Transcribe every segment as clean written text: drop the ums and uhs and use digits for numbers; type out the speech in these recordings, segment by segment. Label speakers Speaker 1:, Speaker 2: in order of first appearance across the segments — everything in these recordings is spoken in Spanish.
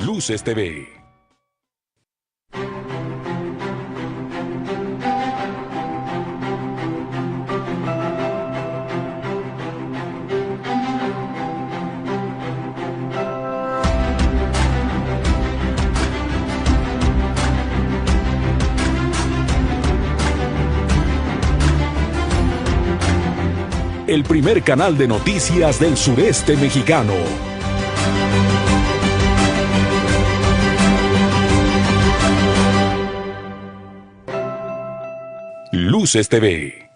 Speaker 1: Luces TV. El primer canal de noticias del sureste mexicano. Luces TV.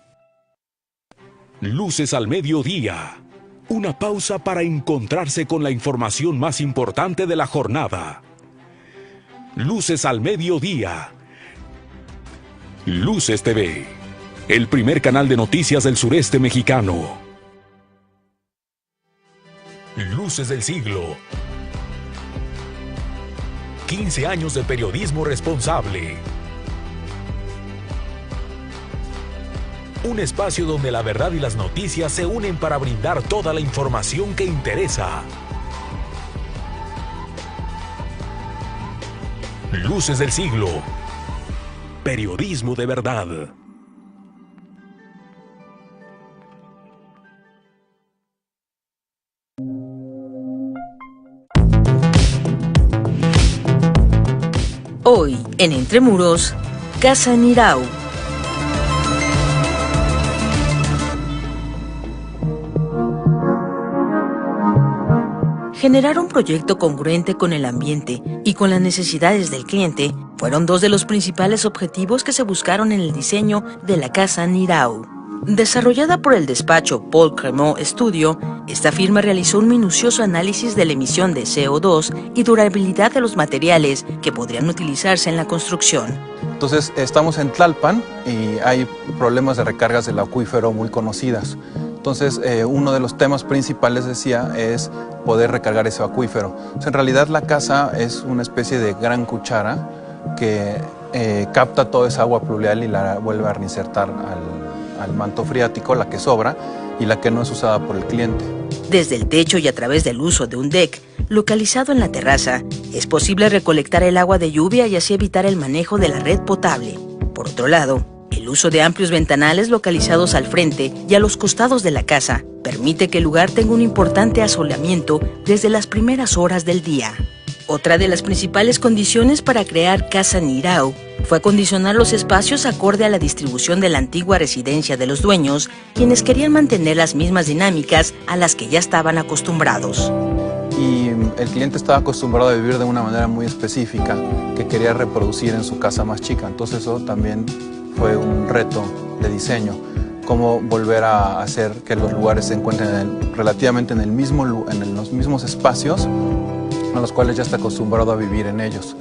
Speaker 1: Luces al mediodía. Una pausa para encontrarse con la información más importante de la jornada. Luces al mediodía. Luces TV. El primer canal de noticias del sureste mexicano. Luces del siglo. 15 años de periodismo responsable. Un espacio donde la verdad y las noticias se unen para brindar toda la información que interesa. Luces del siglo. Periodismo de verdad.
Speaker 2: Hoy, en Entre Muros, Casa Nirau. Generar un proyecto congruente con el ambiente y con las necesidades del cliente fueron dos de los principales objetivos que se buscaron en el diseño de la Casa Nirau. Desarrollada por el despacho Paul Cremont Studio, esta firma realizó un minucioso análisis de la emisión de CO2 y durabilidad de los materiales que podrían utilizarse en la construcción.
Speaker 3: Entonces, estamos en Tlalpan y hay problemas de recargas del acuífero muy conocidas. Entonces, uno de los temas principales, decía, es poder recargar ese acuífero. Entonces, en realidad, la casa es una especie de gran cuchara que capta toda esa agua pluvial y la vuelve a reinsertar al manto freático, la que sobra y la que no es usada por el cliente.
Speaker 2: Desde el techo y a través del uso de un deck localizado en la terraza, es posible recolectar el agua de lluvia y así evitar el manejo de la red potable. Por otro lado, el uso de amplios ventanales localizados al frente y a los costados de la casa permite que el lugar tenga un importante asoleamiento desde las primeras horas del día. Otra de las principales condiciones para crear Casa Nirau fue acondicionar los espacios acorde a la distribución de la antigua residencia de los dueños, quienes querían mantener las mismas dinámicas a las que ya estaban acostumbrados.
Speaker 3: Y el cliente estaba acostumbrado a vivir de una manera muy específica que quería reproducir en su casa más chica. Entonces eso también fue un reto de diseño. Cómo volver a hacer que los lugares se encuentren relativamente en los mismos espacios a los cuales ya está acostumbrado a vivir en ellos.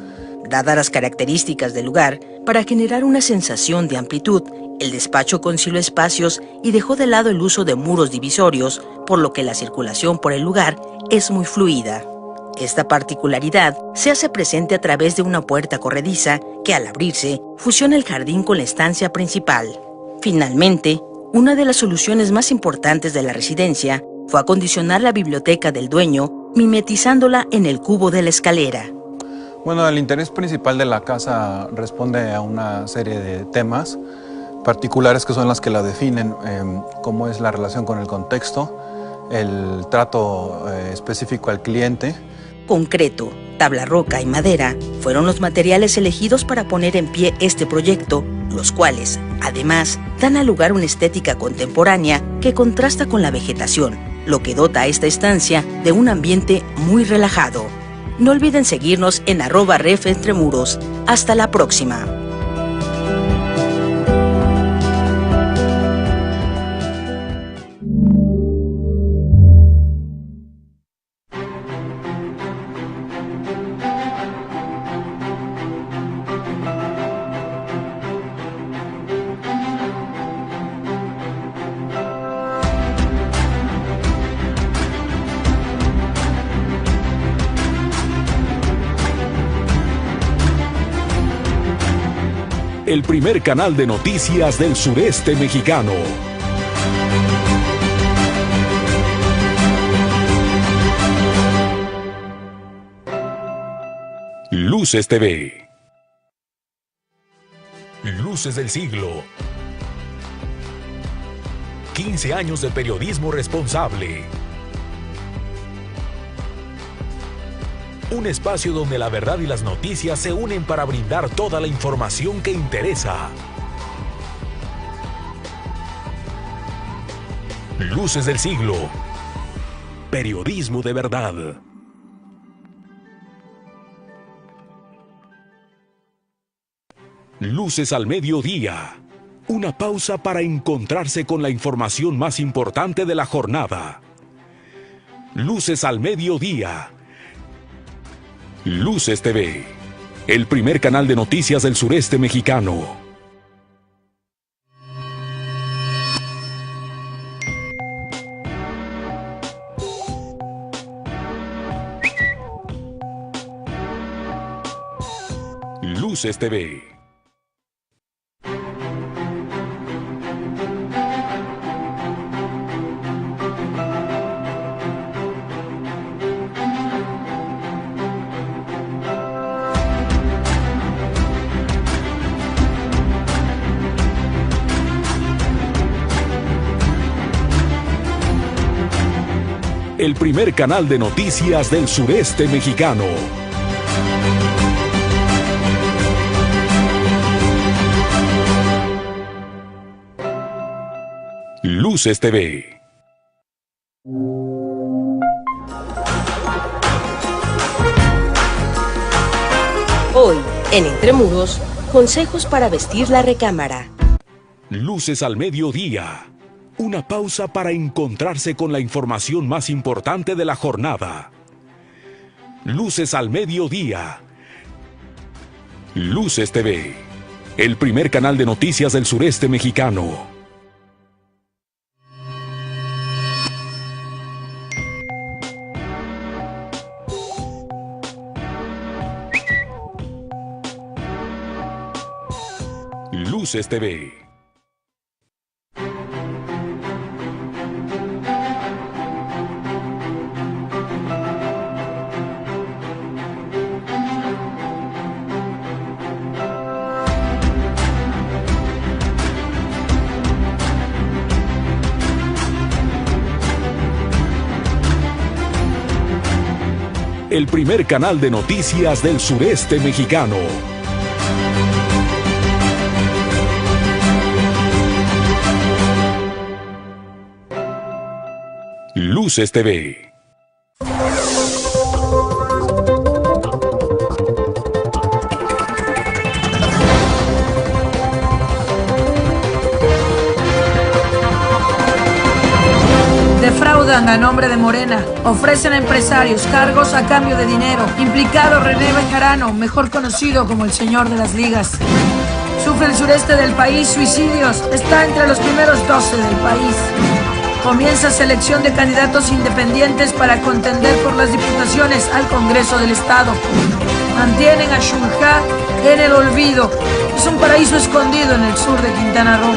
Speaker 2: Dadas las características del lugar, para generar una sensación de amplitud, el despacho concilió espacios y dejó de lado el uso de muros divisorios, por lo que la circulación por el lugar es muy fluida. Esta particularidad se hace presente a través de una puerta corrediza que, al abrirse, fusiona el jardín con la estancia principal. Finalmente, una de las soluciones más importantes de la residencia fue acondicionar la biblioteca del dueño, mimetizándola en el cubo de la escalera.
Speaker 3: Bueno, el interés principal de la casa responde a una serie de temas particulares que son las que la definen, como es la relación con el contexto, el trato específico al cliente.
Speaker 2: Concreto, tabla roca y madera fueron los materiales elegidos para poner en pie este proyecto, los cuales, además, dan al lugar una estética contemporánea que contrasta con la vegetación, lo que dota a esta estancia de un ambiente muy relajado. No olviden seguirnos en @refentremuros. Hasta la próxima.
Speaker 1: El primer canal de noticias del sureste mexicano. Luces TV. Luces del siglo. 15 años de periodismo responsable. Un espacio donde la verdad y las noticias se unen para brindar toda la información que interesa. Luces del siglo. Periodismo de verdad. Luces al mediodía. Una pausa para encontrarse con la información más importante de la jornada. Luces al mediodía. Luces TV, el primer canal de noticias del sureste mexicano. Luces TV. El primer canal de noticias del sureste mexicano. Luces TV.
Speaker 2: Hoy, en Entre Muros, consejos para vestir la recámara.
Speaker 1: Luces al mediodía. Una pausa para encontrarse con la información más importante de la jornada. Luces al mediodía. Luces TV, el primer canal de noticias del sureste mexicano. Luces TV. El primer canal de noticias del sureste mexicano. Luces TV.
Speaker 4: Defraudan a nombre de Morena, ofrecen a empresarios cargos a cambio de dinero. Implicado René Bejarano, mejor conocido como el señor de las ligas. Sufre el sureste del país suicidios, está entre los primeros 12 del país. Comienza selección de candidatos independientes para contender por las diputaciones al Congreso del Estado. Mantienen a Xunja en el olvido. Es un paraíso escondido en el sur de Quintana Roo.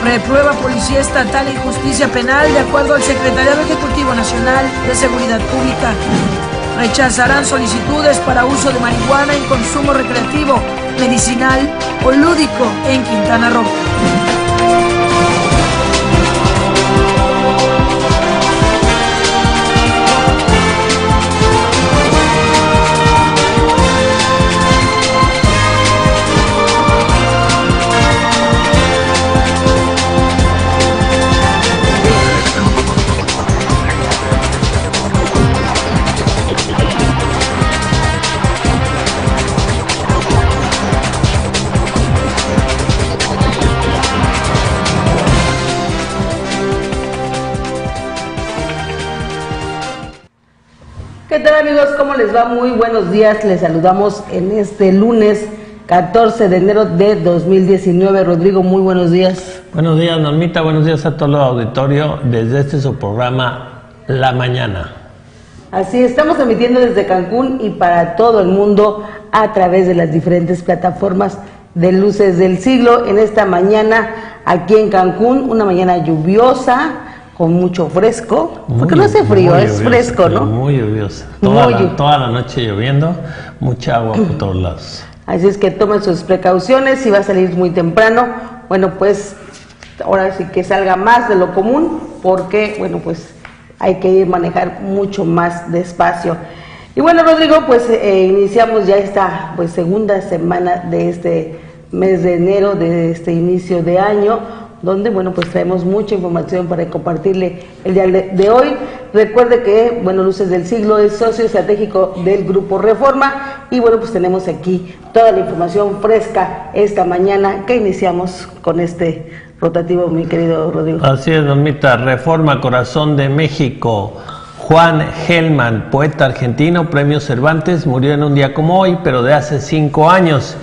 Speaker 4: Reprueba Policía Estatal en Justicia Penal de acuerdo al Secretariado Ejecutivo Nacional de Seguridad Pública. Rechazarán solicitudes para uso de marihuana en consumo recreativo, medicinal o lúdico en Quintana Roo.
Speaker 5: ¿Qué tal, amigos? ¿Cómo les va? Muy buenos días. Les saludamos en este lunes 14 de enero de 2019. Rodrigo, muy buenos días.
Speaker 6: Buenos días, Normita. Buenos días a todo el auditorio desde este su programa La Mañana.
Speaker 5: Así, estamos emitiendo desde Cancún y para todo el mundo a través de las diferentes plataformas de Luces del Siglo. En esta mañana aquí en Cancún, una mañana lluviosa, con mucho fresco, porque no hace frío, es
Speaker 6: lluviosa,
Speaker 5: fresco, ¿no?
Speaker 6: Muy lluviosa. Toda la noche lloviendo, mucha agua por todos lados.
Speaker 5: Así es que tomen sus precauciones, si va a salir muy temprano, bueno, pues ahora sí que salga más de lo común, porque, bueno, pues hay que manejar mucho más despacio. Y bueno, Rodrigo, pues iniciamos ya esta pues segunda semana de este mes de enero, de este inicio de año, donde, bueno, pues traemos mucha información para compartirle el día de hoy. Recuerde que, bueno, Luces del Siglo es socio estratégico del Grupo Reforma y, bueno, pues tenemos aquí toda la información fresca esta mañana que iniciamos con este rotativo, mi querido Rodrigo.
Speaker 6: Así es, Normita. Reforma, Corazón de México. Juan Gelman, poeta argentino, Premio Cervantes, murió en un día como hoy, pero de hace 5 años.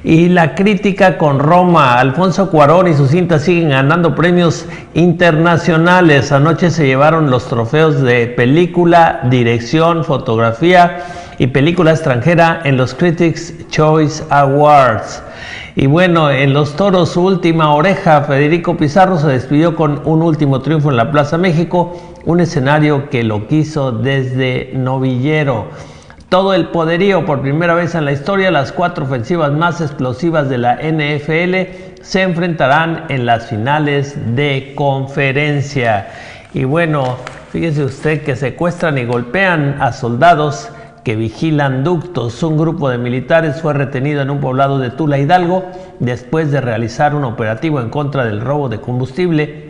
Speaker 6: Y la crítica con Roma, Alfonso Cuarón y sus cintas siguen ganando premios internacionales. Anoche se llevaron los trofeos de película, dirección, fotografía y película extranjera en los Critics' Choice Awards. Y bueno, en los toros, su última oreja, Federico Pizarro se despidió con un último triunfo en la Plaza México, un escenario que lo quiso desde novillero. Todo el poderío, por primera vez en la historia, las 4 ofensivas más explosivas de la NFL se enfrentarán en las finales de conferencia. Y bueno, fíjese usted que secuestran y golpean a soldados que vigilan ductos. Un grupo de militares fue retenido en un poblado de Tula, Hidalgo, después de realizar un operativo en contra del robo de combustible,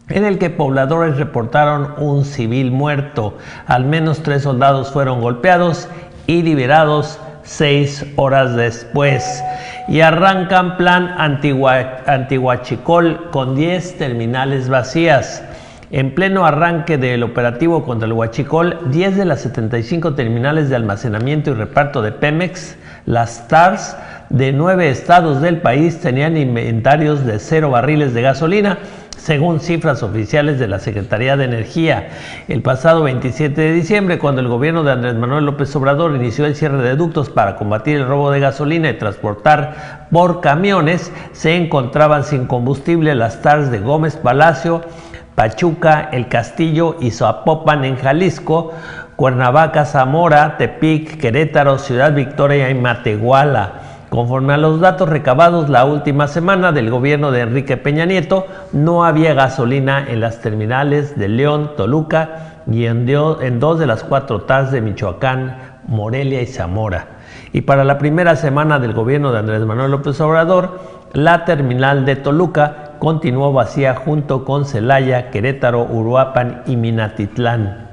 Speaker 6: en el que pobladores reportaron un civil muerto. Al menos 3 soldados fueron golpeados y liberados 6 horas después. Y arrancan plan antihuachicol con 10 terminales vacías. En pleno arranque del operativo contra el huachicol, 10 de las 75 terminales de almacenamiento y reparto de Pemex, las TARS, de 9 estados del país tenían inventarios de 0 barriles de gasolina, según cifras oficiales de la Secretaría de Energía. El pasado 27 de diciembre, cuando el gobierno de Andrés Manuel López Obrador inició el cierre de ductos para combatir el robo de gasolina y transportar por camiones, se encontraban sin combustible las TARS de Gómez Palacio, Pachuca, El Castillo y Zapopan en Jalisco, Cuernavaca, Zamora, Tepic, Querétaro, Ciudad Victoria y Matehuala. Conforme a los datos recabados la última semana del gobierno de Enrique Peña Nieto, no había gasolina en las terminales de León, Toluca y en 2 de las 4 TARS de Michoacán, Morelia y Zamora. Y para la primera semana del gobierno de Andrés Manuel López Obrador, la terminal de Toluca continuó vacía junto con Celaya, Querétaro, Uruapan y Minatitlán.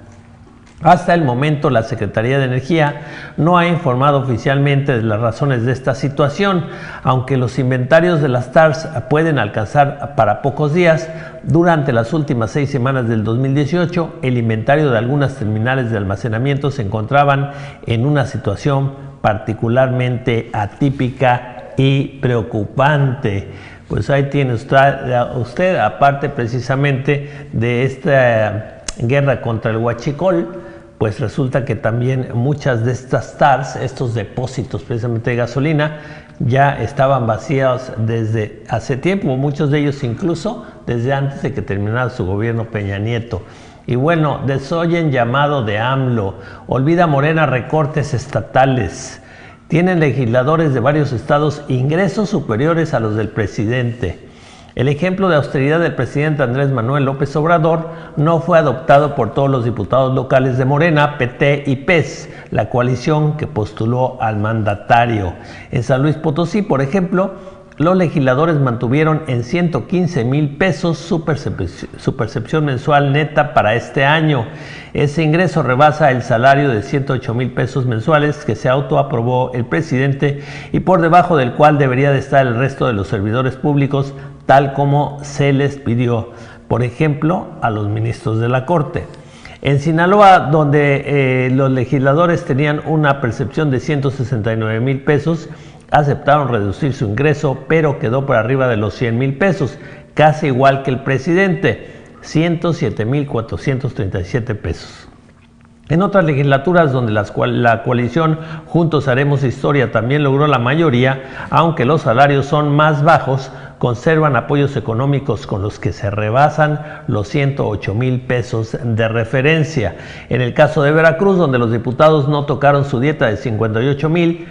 Speaker 6: Hasta el momento, la Secretaría de Energía no ha informado oficialmente de las razones de esta situación, aunque los inventarios de las TARS pueden alcanzar para pocos días. Durante las últimas 6 semanas del 2018, el inventario de algunas terminales de almacenamiento se encontraban en una situación particularmente atípica y preocupante. Pues ahí tiene usted, aparte precisamente de esta guerra contra el huachicol, pues resulta que también muchas de estas TARS, estos depósitos precisamente de gasolina, ya estaban vacíos desde hace tiempo, muchos de ellos incluso desde antes de que terminara su gobierno Peña Nieto. Y bueno, desoyen llamado de AMLO, olvida Morena recortes estatales, tienen legisladores de varios estados ingresos superiores a los del presidente. El ejemplo de austeridad del presidente Andrés Manuel López Obrador no fue adoptado por todos los diputados locales de Morena, PT y PES, la coalición que postuló al mandatario. En San Luis Potosí, por ejemplo, los legisladores mantuvieron en 115,000 pesos su percepción mensual neta para este año. Ese ingreso rebasa el salario de 108,000 pesos mensuales que se autoaprobó el presidente y por debajo del cual debería de estar el resto de los servidores públicos, tal como se les pidió, por ejemplo, a los ministros de la Corte. En Sinaloa, donde los legisladores tenían una percepción de 169,000 pesos, aceptaron reducir su ingreso, pero quedó por arriba de los 100,000 pesos, casi igual que el presidente, 107,437 pesos. En otras legislaturas donde la coalición Juntos Haremos Historia también logró la mayoría, aunque los salarios son más bajos, conservan apoyos económicos con los que se rebasan los 108,000 pesos de referencia. En el caso de Veracruz, donde los diputados no tocaron su dieta de 58,000,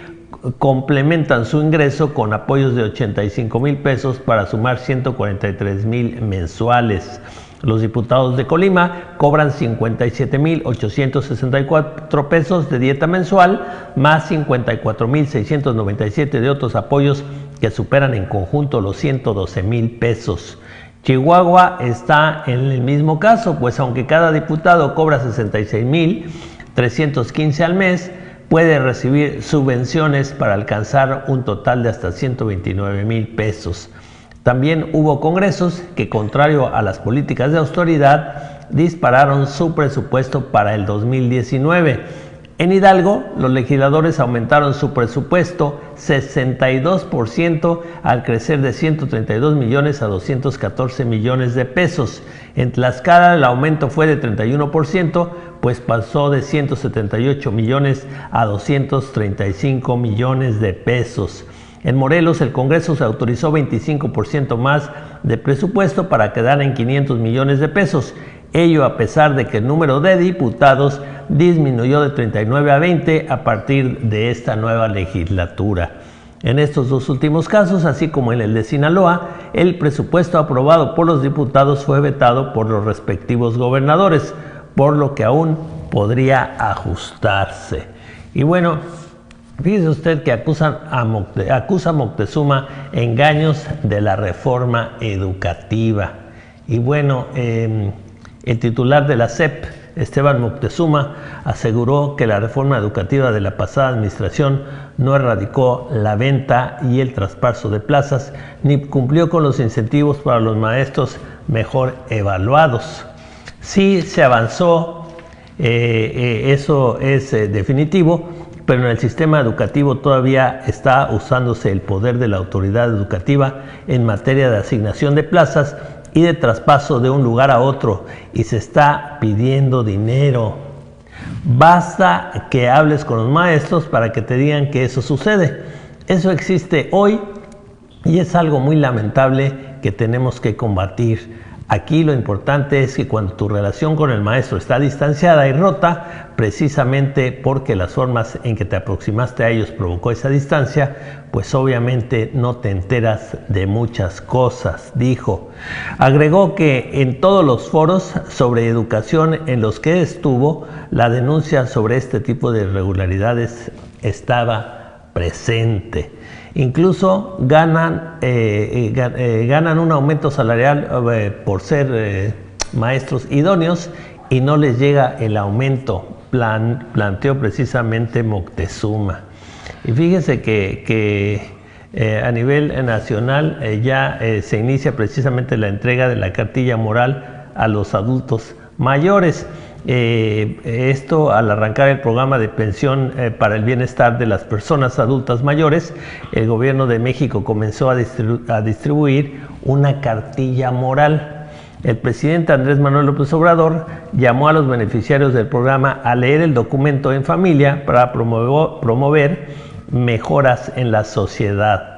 Speaker 6: complementan su ingreso con apoyos de 85,000 pesos para sumar 143,000 mensuales. Los diputados de Colima cobran 57,864 pesos de dieta mensual, más 54,697 de otros apoyos que superan en conjunto los 112,000 pesos. Chihuahua está en el mismo caso, pues aunque cada diputado cobra 66,315 al mes, puede recibir subvenciones para alcanzar un total de hasta 129,000 pesos. También hubo congresos que, contrario a las políticas de austeridad, dispararon su presupuesto para el 2019. En Hidalgo, los legisladores aumentaron su presupuesto 62% al crecer de 132 millones a 214 millones de pesos. En Tlaxcala el aumento fue de 31%, pues pasó de 178 millones a 235 millones de pesos. En Morelos, el Congreso se autorizó 25% más de presupuesto para quedar en 500 millones de pesos. Ello a pesar de que el número de diputados disminuyó de 39 a 20 a partir de esta nueva legislatura. En estos dos últimos casos, así como en el de Sinaloa, el presupuesto aprobado por los diputados fue vetado por los respectivos gobernadores, por lo que aún podría ajustarse. Y bueno, fíjese usted que acusa a Moctezuma engaños de la reforma educativa. Y bueno, el titular de la SEP, Esteban Moctezuma, aseguró que la reforma educativa de la pasada administración no erradicó la venta y el traspaso de plazas, ni cumplió con los incentivos para los maestros mejor evaluados. Sí se avanzó, eso es definitivo, pero en el sistema educativo todavía está usándose el poder de la autoridad educativa en materia de asignación de plazas y de traspaso de un lugar a otro, y se está pidiendo dinero. Basta que hables con los maestros para que te digan que eso sucede. Eso existe hoy y es algo muy lamentable que tenemos que combatir. Aquí lo importante es que cuando tu relación con el maestro está distanciada y rota, precisamente porque las formas en que te aproximaste a ellos provocó esa distancia, pues obviamente no te enteras de muchas cosas, dijo. Agregó que en todos los foros sobre educación en los que estuvo, la denuncia sobre este tipo de irregularidades estaba presente. Incluso ganan un aumento salarial por ser maestros idóneos y no les llega el aumento, planteó precisamente Moctezuma. Y fíjese que a nivel nacional ya se inicia precisamente la entrega de la cartilla moral a los adultos mayores. Esto al arrancar el programa de pensión para el bienestar de las personas adultas mayores, el gobierno de México comenzó a distribuir una cartilla moral. El presidente Andrés Manuel López Obrador llamó a los beneficiarios del programa a leer el documento en familia para promover mejoras en la sociedad.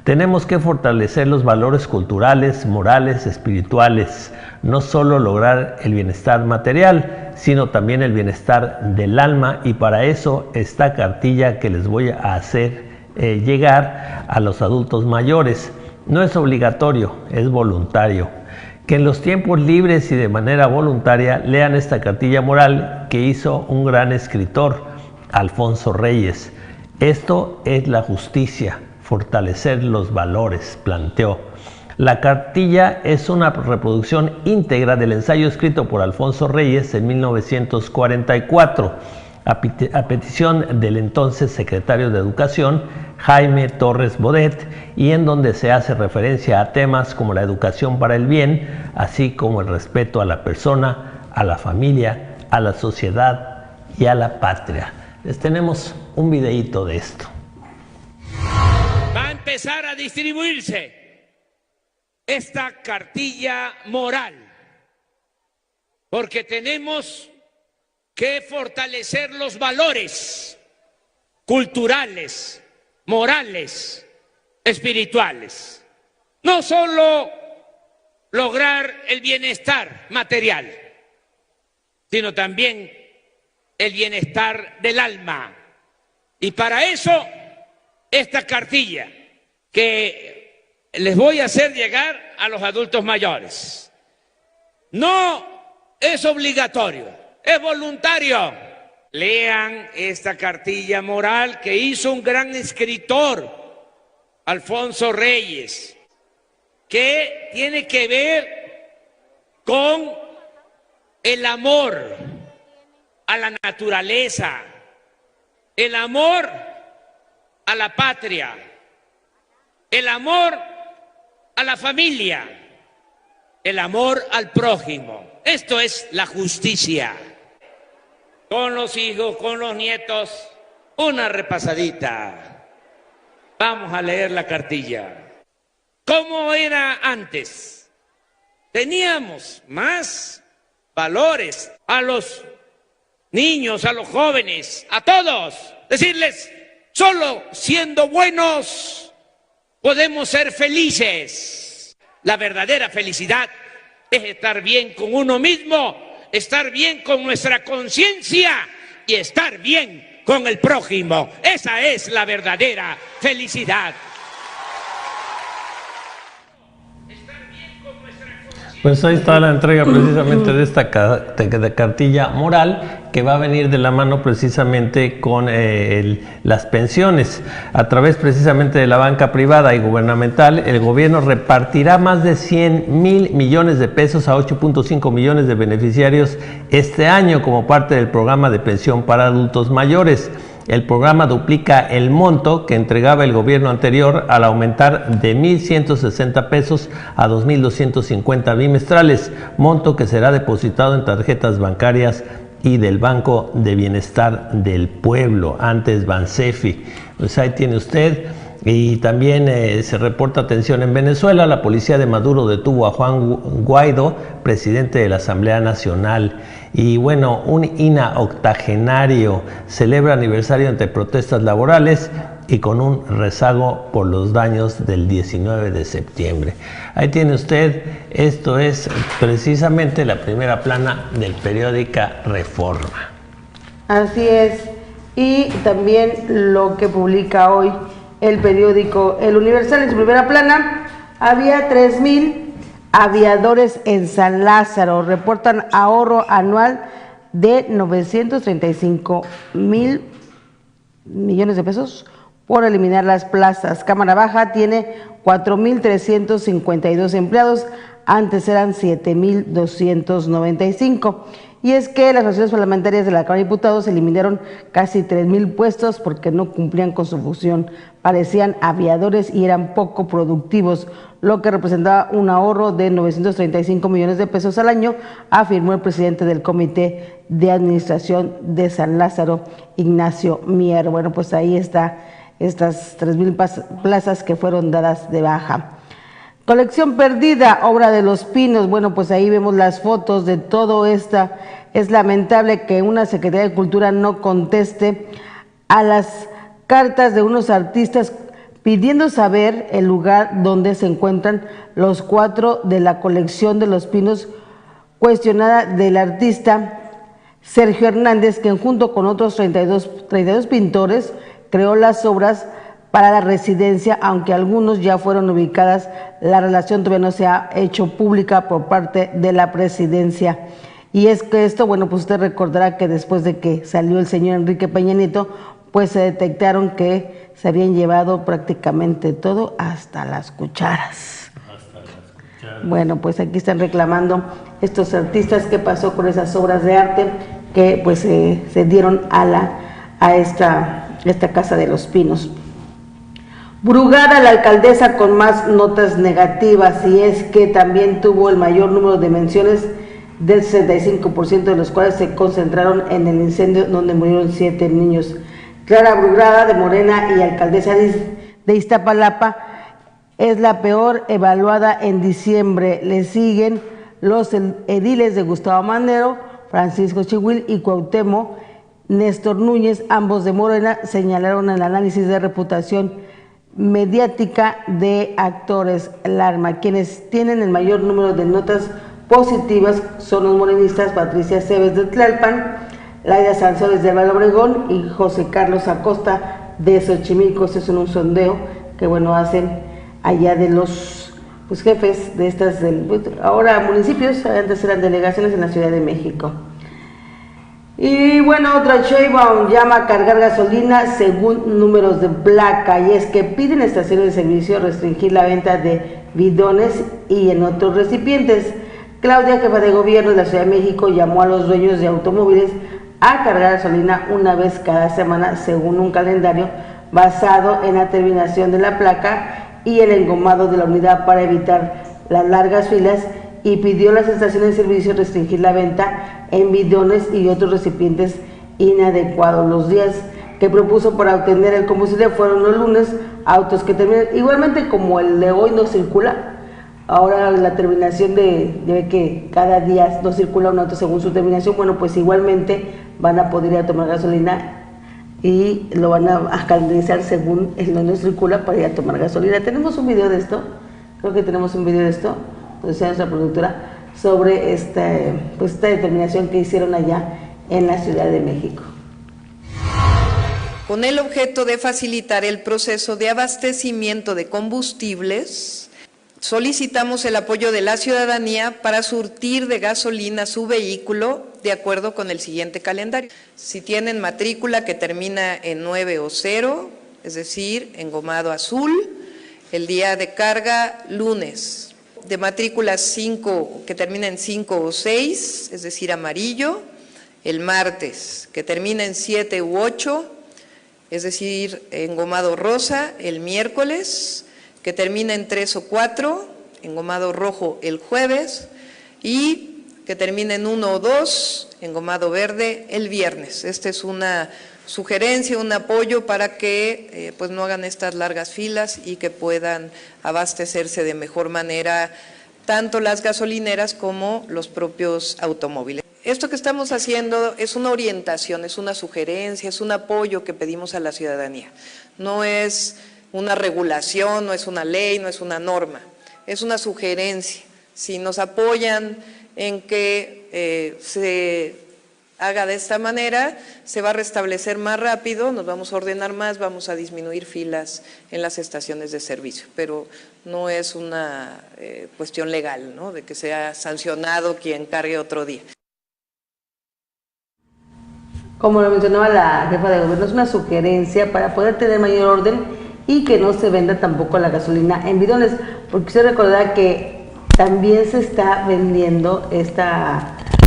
Speaker 6: Tenemos que fortalecer los valores culturales, morales, espirituales, no solo lograr el bienestar material, sino también el bienestar del alma, y para eso esta cartilla que les voy a hacer llegar a los adultos mayores. No es obligatorio, es voluntario. Que en los tiempos libres y de manera voluntaria lean esta cartilla moral que hizo un gran escritor, Alfonso Reyes. Esto es la justicia, fortalecer los valores, planteó. La cartilla es una reproducción íntegra del ensayo escrito por Alfonso Reyes en 1944, a petición del entonces secretario de Educación, Jaime Torres Bodet, y en donde se hace referencia a temas como la educación para el bien, así como el respeto a la persona, a la familia, a la sociedad y a la patria. Les tenemos un videíto de esto.
Speaker 7: Va a empezar a distribuirse esta cartilla moral, porque tenemos que fortalecer los valores culturales, morales, espirituales. no solo lograr el bienestar material, sino también el bienestar del alma. Y para eso, esta cartilla que les voy a hacer llegar a los adultos mayores. No es obligatorio, es voluntario. Lean esta cartilla moral que hizo un gran escritor, Alfonso Reyes, que tiene que ver con el amor a la naturaleza, el amor a la patria, el amor a la familia, el amor al prójimo. Esto es la justicia. Con los hijos, con los nietos, una repasadita. Vamos a leer la cartilla. ¿Cómo era antes? Teníamos más valores a los niños, a los jóvenes, a todos. Decirles, solo siendo buenos podemos ser felices. La verdadera felicidad es estar bien con uno mismo, estar bien con nuestra conciencia y estar bien con el prójimo. Esa es la verdadera felicidad.
Speaker 6: Pues ahí está la entrega precisamente de esta cartilla moral que va a venir de la mano precisamente con las pensiones. A través precisamente de la banca privada y gubernamental, el gobierno repartirá más de 100,000 millones de pesos a 8.5 millones de beneficiarios este año como parte del programa de pensión para adultos mayores. El programa duplica el monto que entregaba el gobierno anterior al aumentar de 1,160 pesos a 2,250 bimestrales, monto que será depositado en tarjetas bancarias y del Banco de Bienestar del Pueblo, antes Bansefi. Pues ahí tiene usted. Y también se reporta tensión en Venezuela. La policía de Maduro detuvo a Juan Guaidó, presidente de la Asamblea Nacional. Y bueno, un INAH octogenario celebra aniversario entre protestas laborales y con un rezago por los daños del 19 de septiembre. Ahí tiene usted, esto es precisamente la primera plana del periódico Reforma.
Speaker 5: Así es, y también lo que publica hoy el periódico El Universal en su primera plana. Había 3,000 aviadores en San Lázaro, reportan ahorro anual de 935,000 millones de pesos por eliminar las plazas. Cámara Baja tiene 4,352 empleados, antes eran 7,295. Y es que las asociaciones parlamentarias de la Cámara de Diputados eliminaron casi 3,000 puestos porque no cumplían con su función. Parecían aviadores y eran poco productivos, lo que representaba un ahorro de 935 millones de pesos al año, afirmó el presidente del Comité de Administración de San Lázaro, Ignacio Mier. Bueno, pues ahí está estas 3,000 plazas que fueron dadas de baja. Colección perdida, obra de Los Pinos. Bueno, pues ahí vemos las fotos de todo esta. Es lamentable que una Secretaría de Cultura no conteste a las cartas de unos artistas pidiendo saber el lugar donde se encuentran los 4 de la colección de Los Pinos, cuestionada del artista Sergio Hernández, quien junto con otros 32 pintores creó las obras para la residencia, aunque algunos ya fueron ubicadas. La relación todavía no se ha hecho pública por parte de la presidencia. Y es que esto, bueno, pues usted recordará que después de que salió el señor Enrique Peña Nieto, pues se detectaron que se habían llevado prácticamente todo, hasta las cucharas. Bueno, pues aquí están reclamando estos artistas qué pasó con esas obras de arte que pues se dieron a esta Casa de Los Pinos. Brugada, la alcaldesa con más notas negativas, y es que también tuvo el mayor número de menciones, del 65% de los cuales se concentraron en el incendio donde murieron 7 niños. Clara Brugada, de Morena y alcaldesa de Iztapalapa, es la peor evaluada en diciembre. Le siguen los ediles de Gustavo Manero, Francisco Chihuil y Cuauhtémoc Néstor Núñez, ambos de Morena. Señalaron el análisis de reputación mediática de actores Alarma. Quienes tienen el mayor número de notas positivas son los morenistas Patricia Cebes de Tlalpan, Laida Sansores de Álvaro Obregón y José Carlos Acosta de Xochimilco. Este es un sondeo que hacen allá de los jefes de estas ahora municipios, antes eran delegaciones en la Ciudad de México. Y otra, Sheinbaum llama a cargar gasolina según números de placa, y es que piden estaciones de servicio restringir la venta de bidones y en otros recipientes. Claudia, jefa de gobierno de la Ciudad de México, llamó a los dueños de automóviles a cargar gasolina una vez cada semana según un calendario basado en la terminación de la placa y el engomado de la unidad para evitar las largas filas, y pidió a las estaciones de servicio restringir la venta en bidones y otros recipientes inadecuados. Los días que propuso para obtener el combustible fueron los lunes. Autos que terminan, igualmente como el de hoy no circula, ahora la terminación de que cada día no circula un auto según su terminación, pues igualmente van a poder ir a tomar gasolina y lo van a calendarizar según el no circula para ir a tomar gasolina. Tenemos un video de esto, creo que tenemos un video de esto, decía nuestra productora, sobre esta determinación que hicieron allá en la Ciudad de México.
Speaker 8: Con el objeto de facilitar el proceso de abastecimiento de combustibles, solicitamos el apoyo de la ciudadanía para surtir de gasolina su vehículo de acuerdo con el siguiente calendario. Si tienen matrícula que termina en 9 o 0, es decir, engomado azul, el día de carga lunes. De matrícula 5 que termina en 5 o 6, es decir, amarillo, el martes, que termina en 7 u 8, es decir, engomado rosa, el miércoles, que termina en 3 o 4, engomado rojo el jueves, y que termina en 1 o 2, engomado verde el viernes. Esta es una sugerencia, un apoyo para que no hagan estas largas filas y que puedan abastecerse de mejor manera tanto las gasolineras como los propios automóviles. Esto que estamos haciendo es una orientación, es una sugerencia, es un apoyo que pedimos a la ciudadanía. No es una regulación, no es una ley, no es una norma, es una sugerencia. Si nos apoyan en que se haga de esta manera, se va a restablecer más rápido, nos vamos a ordenar más, vamos a disminuir filas en las estaciones de servicio, pero no es una cuestión legal, ¿no?, de que sea sancionado quien cargue otro día.
Speaker 5: Como lo mencionaba la jefa de gobierno, es una sugerencia para poder tener mayor orden y que no se venda tampoco la gasolina en bidones, porque usted recordará que también se está vendiendo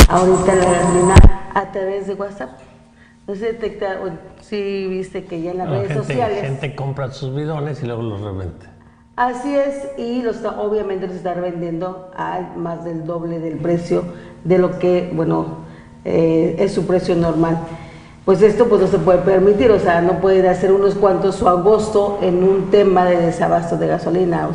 Speaker 5: ahorita la gasolina a través de WhatsApp. No se detecta, sí viste que ya en las redes sociales.
Speaker 6: Gente compra sus bidones y luego los revende.
Speaker 5: Así es, y obviamente los está vendiendo a más del doble del precio de lo que, es su precio normal. Pues esto no se puede permitir, no pueden hacer unos cuantos su agosto en un tema de desabasto de gasolina.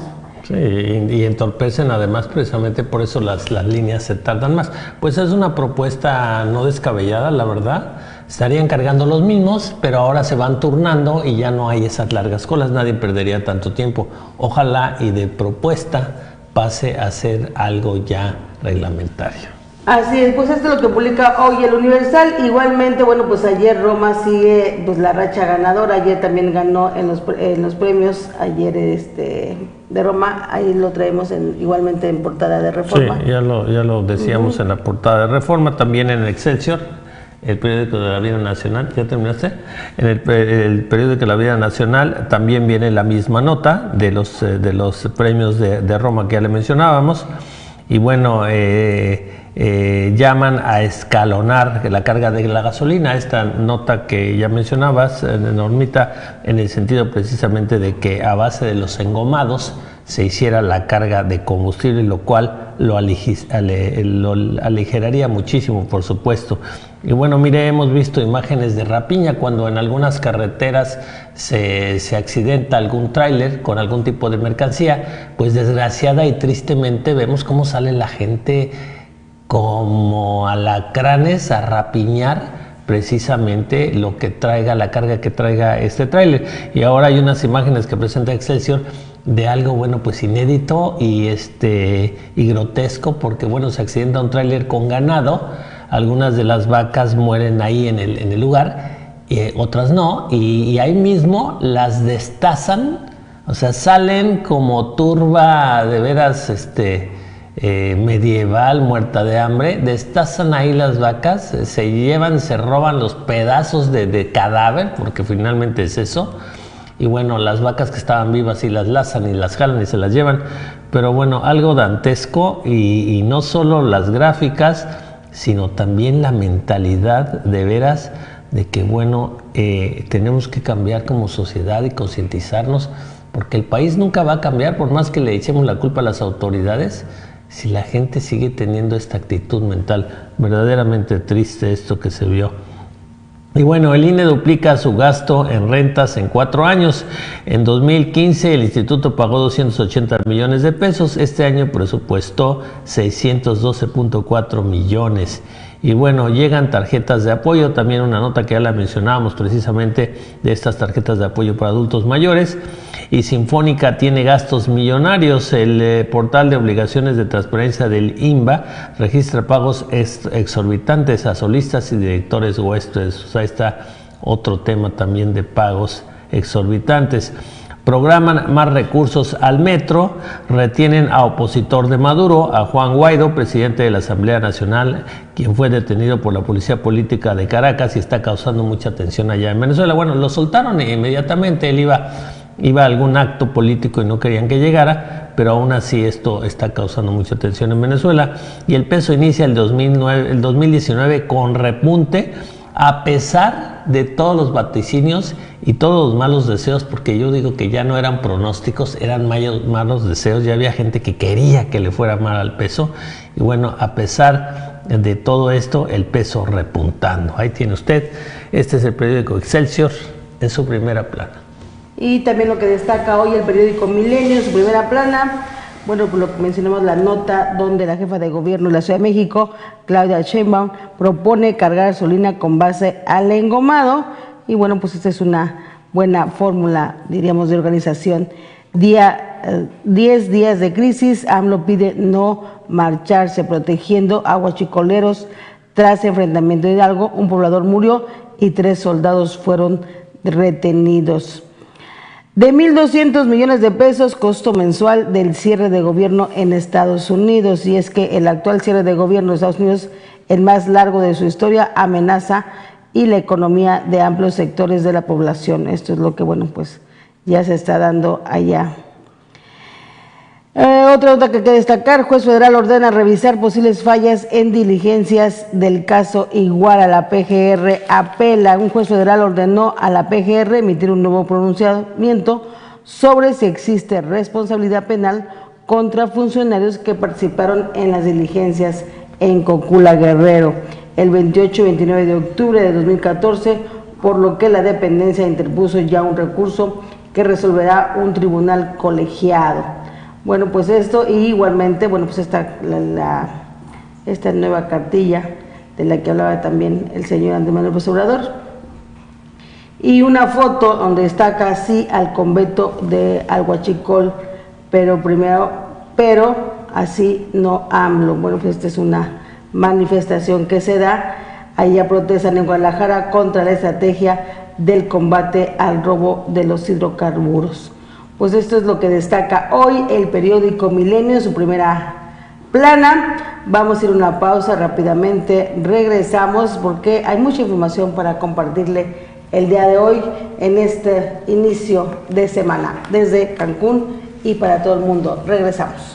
Speaker 6: Sí, y entorpecen además, precisamente por eso las líneas se tardan más. Pues es una propuesta no descabellada, la verdad. Estarían cargando los mismos, pero ahora se van turnando y ya no hay esas largas colas, nadie perdería tanto tiempo. Ojalá y de propuesta pase a ser algo ya reglamentario.
Speaker 5: Así es, pues esto es lo que publica hoy el Universal. Igualmente, ayer Roma sigue la racha ganadora. Ayer también ganó en los premios, ayer de Roma, ahí lo traemos igualmente en portada de Reforma.
Speaker 6: Sí, ya lo decíamos en la portada de Reforma, también en el Excelsior, el periódico de la vida nacional. ¿Ya terminaste? En el periódico de la vida nacional también viene la misma nota de los premios de Roma que ya le mencionábamos. Y llaman a escalonar la carga de la gasolina. Esta nota que ya mencionabas, Normita, en el sentido precisamente de que a base de los engomados se hiciera la carga de combustible, lo cual lo aligeraría muchísimo, por supuesto. Y mire, hemos visto imágenes de rapiña cuando en algunas carreteras se accidenta algún tráiler con algún tipo de mercancía, pues desgraciada y tristemente vemos cómo sale la gente como alacranes a rapiñar precisamente lo que traiga, la carga que traiga este tráiler. Y ahora hay unas imágenes que presenta Excelsior de algo, bueno, pues inédito y grotesco, porque bueno, se accidenta un tráiler con ganado, algunas de las vacas mueren ahí en el lugar, otras no, y ahí mismo las destazan, o sea, salen como turba de veras, medieval, muerta de hambre, destazan ahí las vacas, se roban los pedazos de cadáver, porque finalmente es eso, y bueno, las vacas que estaban vivas y las lazan y las jalan y se las llevan, pero bueno, algo dantesco, y no solo las gráficas, sino también la mentalidad de veras de que bueno, tenemos que cambiar como sociedad y concientizarnos, porque el país nunca va a cambiar por más que le echemos la culpa a las autoridades, si la gente sigue teniendo esta actitud mental. Verdaderamente triste esto que se vio. Y bueno, el INE duplica su gasto en rentas en 4 años. En 2015 el instituto pagó 280 millones de pesos, este año presupuestó 612.4 millones. Y bueno, llegan tarjetas de apoyo, también una nota que ya la mencionábamos precisamente de estas tarjetas de apoyo para adultos mayores. Y Sinfónica tiene gastos millonarios. El portal de obligaciones de transparencia del INBA registra pagos exorbitantes a solistas y directores huéspedes. O sea, está otro tema también de pagos exorbitantes. Programan más recursos al metro, retienen a opositor de Maduro, a Juan Guaidó, presidente de la Asamblea Nacional, quien fue detenido por la Policía Política de Caracas y está causando mucha tensión allá en Venezuela. Bueno, lo soltaron inmediatamente, él iba a algún acto político y no querían que llegara, pero aún así esto está causando mucha tensión en Venezuela. Y el peso inicia el 2019 con repunte, a pesar de todos los vaticinios y todos los malos deseos, porque yo digo que ya no eran pronósticos, eran malos deseos, ya había gente que quería que le fuera mal al peso, y bueno, a pesar de todo esto, el peso repuntando. Ahí tiene usted, este es el periódico Excelsior en su primera plana.
Speaker 5: Y también lo que destaca hoy el periódico Milenio en su primera plana, bueno, pues lo que mencionamos, la nota donde la jefa de gobierno de la Ciudad de México, Claudia Sheinbaum, propone cargar gasolina con base al engomado. Y bueno, pues esta es una buena fórmula, diríamos, de organización. 10 días de crisis, AMLO pide no marcharse, protegiendo a huachicoleros tras enfrentamiento de Hidalgo. Un poblador murió y 3 soldados fueron retenidos. De 1.200 millones de pesos, costo mensual del cierre de gobierno en Estados Unidos. Y es que el actual cierre de gobierno de Estados Unidos, el más largo de su historia, amenaza y la economía de amplios sectores de la población. Esto es lo que, bueno, pues ya se está dando allá. Otra nota que hay que destacar, juez federal ordena revisar posibles fallas en diligencias del caso Iguala. La PGR apela. Un juez federal ordenó a la PGR emitir un nuevo pronunciamiento sobre si existe responsabilidad penal contra funcionarios que participaron en las diligencias en Cocula, Guerrero, el 28 y 29 de octubre de 2014, por lo que la dependencia interpuso ya un recurso que resolverá un tribunal colegiado. Bueno, pues esto, y igualmente, bueno, pues esta nueva cartilla de la que hablaba también el señor Andrés Manuel López Obrador, y una foto donde destaca así al convento de Huachicol, pero así no AMLO. Bueno, pues esta es una manifestación que se da, allá protestan en Guadalajara contra la estrategia del combate al robo de los hidrocarburos. Pues esto es lo que destaca hoy el periódico Milenio en su primera plana. Vamos a ir a una pausa rápidamente, regresamos porque hay mucha información para compartirle el día de hoy en este inicio de semana desde Cancún y para todo el mundo. Regresamos.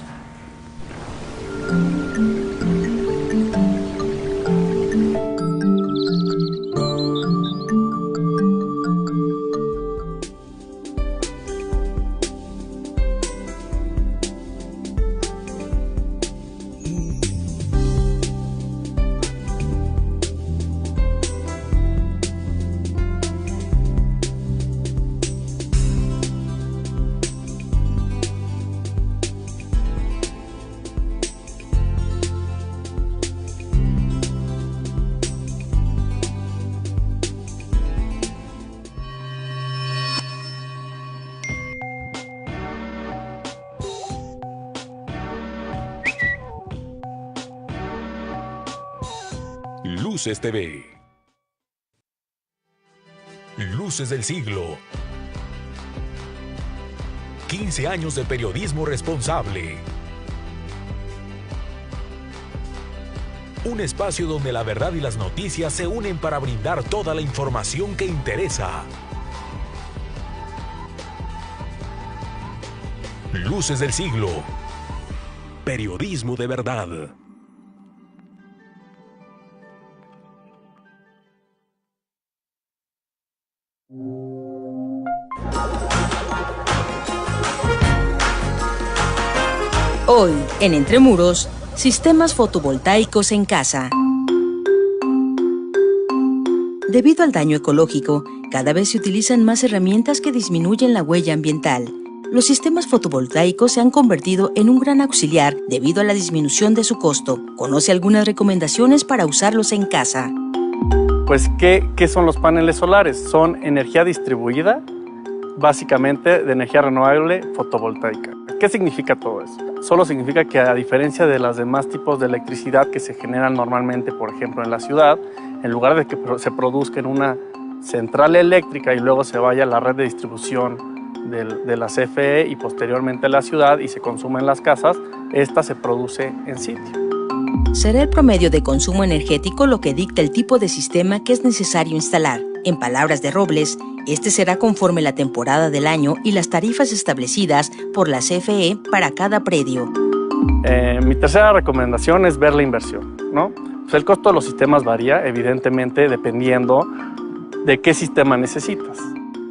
Speaker 1: Luces TV. Luces del siglo. 15 años de periodismo responsable. Un espacio donde la verdad y las noticias se unen para brindar toda la información que interesa. Luces del siglo. Periodismo de verdad.
Speaker 2: Hoy, en Entre Muros, sistemas fotovoltaicos en casa. Debido al daño ecológico, cada vez se utilizan más herramientas que disminuyen la huella ambiental. Los sistemas fotovoltaicos se han convertido en un gran auxiliar debido a la disminución de su costo. Conoce algunas recomendaciones para usarlos en casa.
Speaker 9: Pues, ¿qué son los paneles solares? Son energía distribuida, básicamente de energía renovable fotovoltaica. ¿Qué significa todo eso? Solo significa que, a diferencia de los demás tipos de electricidad que se generan normalmente, por ejemplo, en la ciudad, en lugar de que se produzca en una central eléctrica y luego se vaya a la red de distribución de la CFE y posteriormente a la ciudad y se consume en las casas, esta se produce en sitio.
Speaker 2: Será el promedio de consumo energético lo que dicta el tipo de sistema que es necesario instalar. En palabras de Robles, este será conforme la temporada del año y las tarifas establecidas por la CFE para cada predio.
Speaker 9: Mi tercera recomendación es ver la inversión, ¿no? Pues el costo de los sistemas varía, evidentemente, dependiendo de qué sistema necesitas.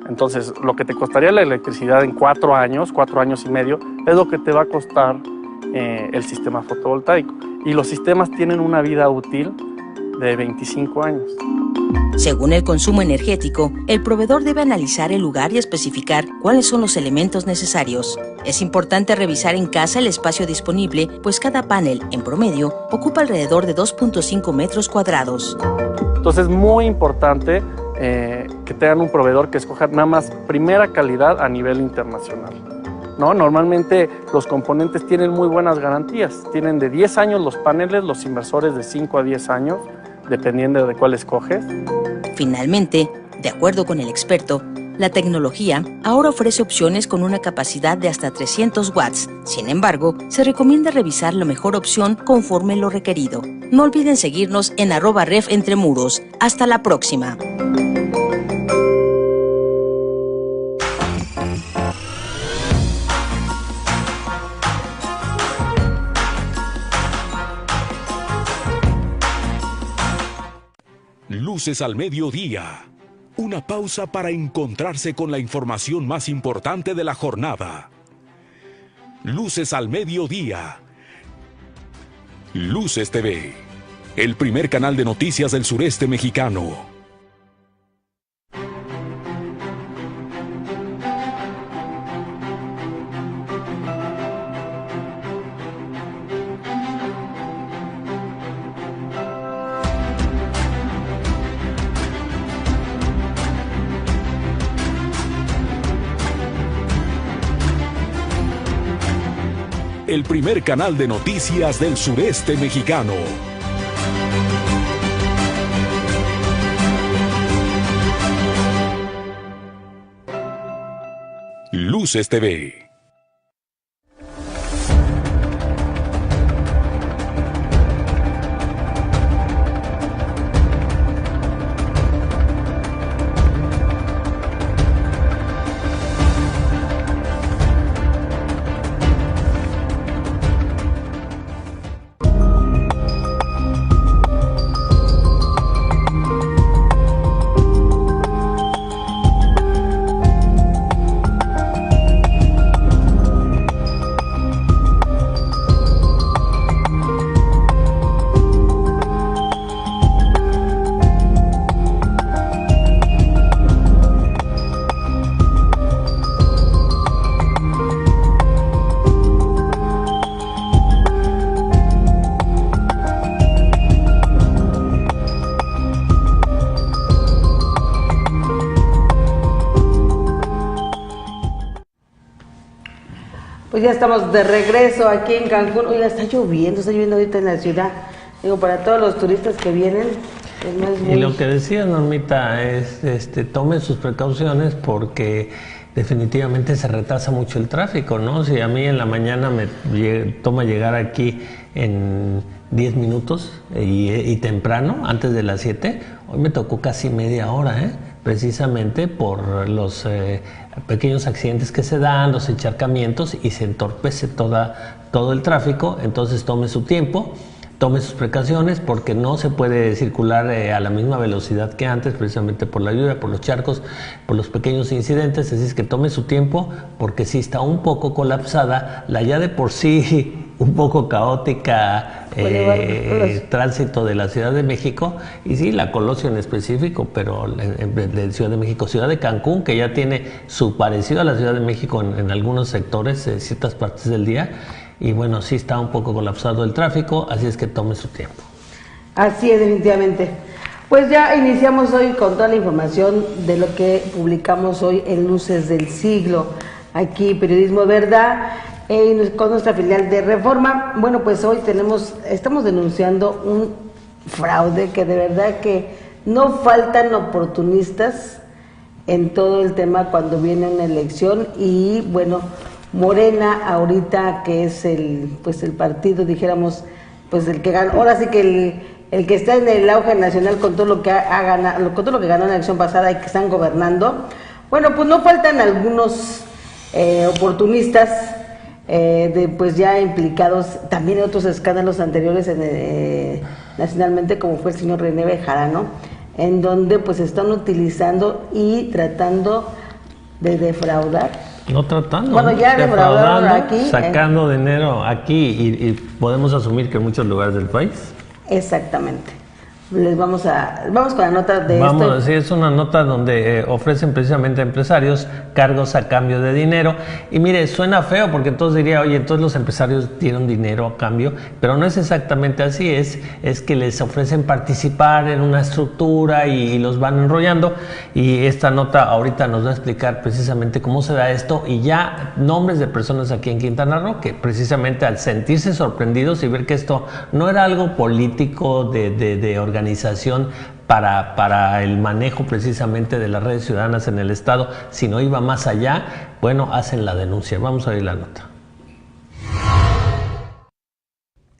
Speaker 9: Entonces, lo que te costaría la electricidad en 4 años y medio, es lo que te va a costar el sistema fotovoltaico. Y los sistemas tienen una vida útil de 25 años.
Speaker 2: Según el consumo energético, el proveedor debe analizar el lugar y especificar cuáles son los elementos necesarios. Es importante revisar en casa el espacio disponible, pues cada panel, en promedio, ocupa alrededor de 2.5 metros cuadrados.
Speaker 9: Entonces, es muy importante que tengan un proveedor que escoja nada más primera calidad a nivel internacional, ¿no? Normalmente los componentes tienen muy buenas garantías. Tienen de 10 años los paneles, los inversores de 5 a 10 años, dependiendo de cuál escoges.
Speaker 2: Finalmente, de acuerdo con el experto, la tecnología ahora ofrece opciones con una capacidad de hasta 300 watts. Sin embargo, se recomienda revisar la mejor opción conforme lo requerido. No olviden seguirnos en @refentremuros. Hasta la próxima.
Speaker 1: Luces al mediodía. Una pausa para encontrarse con la información más importante de la jornada. Luces al mediodía. Luces TV, el primer canal de noticias del sureste mexicano. El primer canal de noticias del sureste mexicano. Luces TV.
Speaker 5: Pues ya estamos de regreso aquí en Cancún. Oiga, está lloviendo ahorita en la ciudad. Digo, para todos los turistas que vienen. No es muy...
Speaker 6: Y lo que decía Normita es, tome sus precauciones porque definitivamente se retrasa mucho el tráfico, ¿no? Si a mí en la mañana me toma llegar aquí en 10 minutos y temprano, antes de las 7, hoy me tocó casi media hora, precisamente por los pequeños accidentes que se dan, los encharcamientos, y se entorpece todo el tráfico. Entonces tome su tiempo, tome sus precauciones, porque no se puede circular a la misma velocidad que antes, precisamente por la lluvia, por los charcos, por los pequeños incidentes. Así es que tome su tiempo, porque sí está un poco colapsada la ya de por sí un poco caótica tránsito de la Ciudad de México, y sí, la Colosio en específico, pero de Ciudad de México, Ciudad de Cancún, que ya tiene su parecido a la Ciudad de México en algunos sectores, ciertas partes del día. Y bueno, sí está un poco colapsado el tráfico, así es que tome su tiempo.
Speaker 5: Así es, definitivamente. Pues ya iniciamos hoy con toda la información de lo que publicamos hoy en Luces del Siglo, aquí Periodismo Verdad, con nuestra filial de Reforma. Bueno, pues hoy estamos denunciando un fraude que de verdad que no faltan oportunistas en todo el tema cuando viene una elección. Y bueno, Morena ahorita, que es el partido, dijéramos, pues el que ganó, ahora sí que el que está en el auge nacional con todo lo que ha ganado, con todo lo que ganó en la elección pasada y que están gobernando. Bueno, pues no faltan algunos oportunistas pues ya implicados también en otros escándalos anteriores nacionalmente, como fue el señor René Bejarano, en donde pues están utilizando y tratando de defraudar.
Speaker 6: No tratando,
Speaker 5: bueno, ya defraudando aquí,
Speaker 6: sacando dinero aquí y podemos asumir que en muchos lugares del país.
Speaker 5: Exactamente. Vamos con la nota de esto.
Speaker 6: Sí, es una nota donde ofrecen precisamente a empresarios cargos a cambio de dinero. Y mire, suena feo porque todos dirían, oye, entonces los empresarios dieron dinero a cambio, pero no es exactamente así. Es que les ofrecen participar en una estructura y los van enrollando. Y esta nota ahorita nos va a explicar precisamente cómo se da esto, y ya nombres de personas aquí en Quintana Roo que precisamente al sentirse sorprendidos y ver que esto no era algo político de organización para el manejo precisamente de las redes ciudadanas en el estado, sino iba más allá, bueno, hacen la denuncia. Vamos a ver la nota.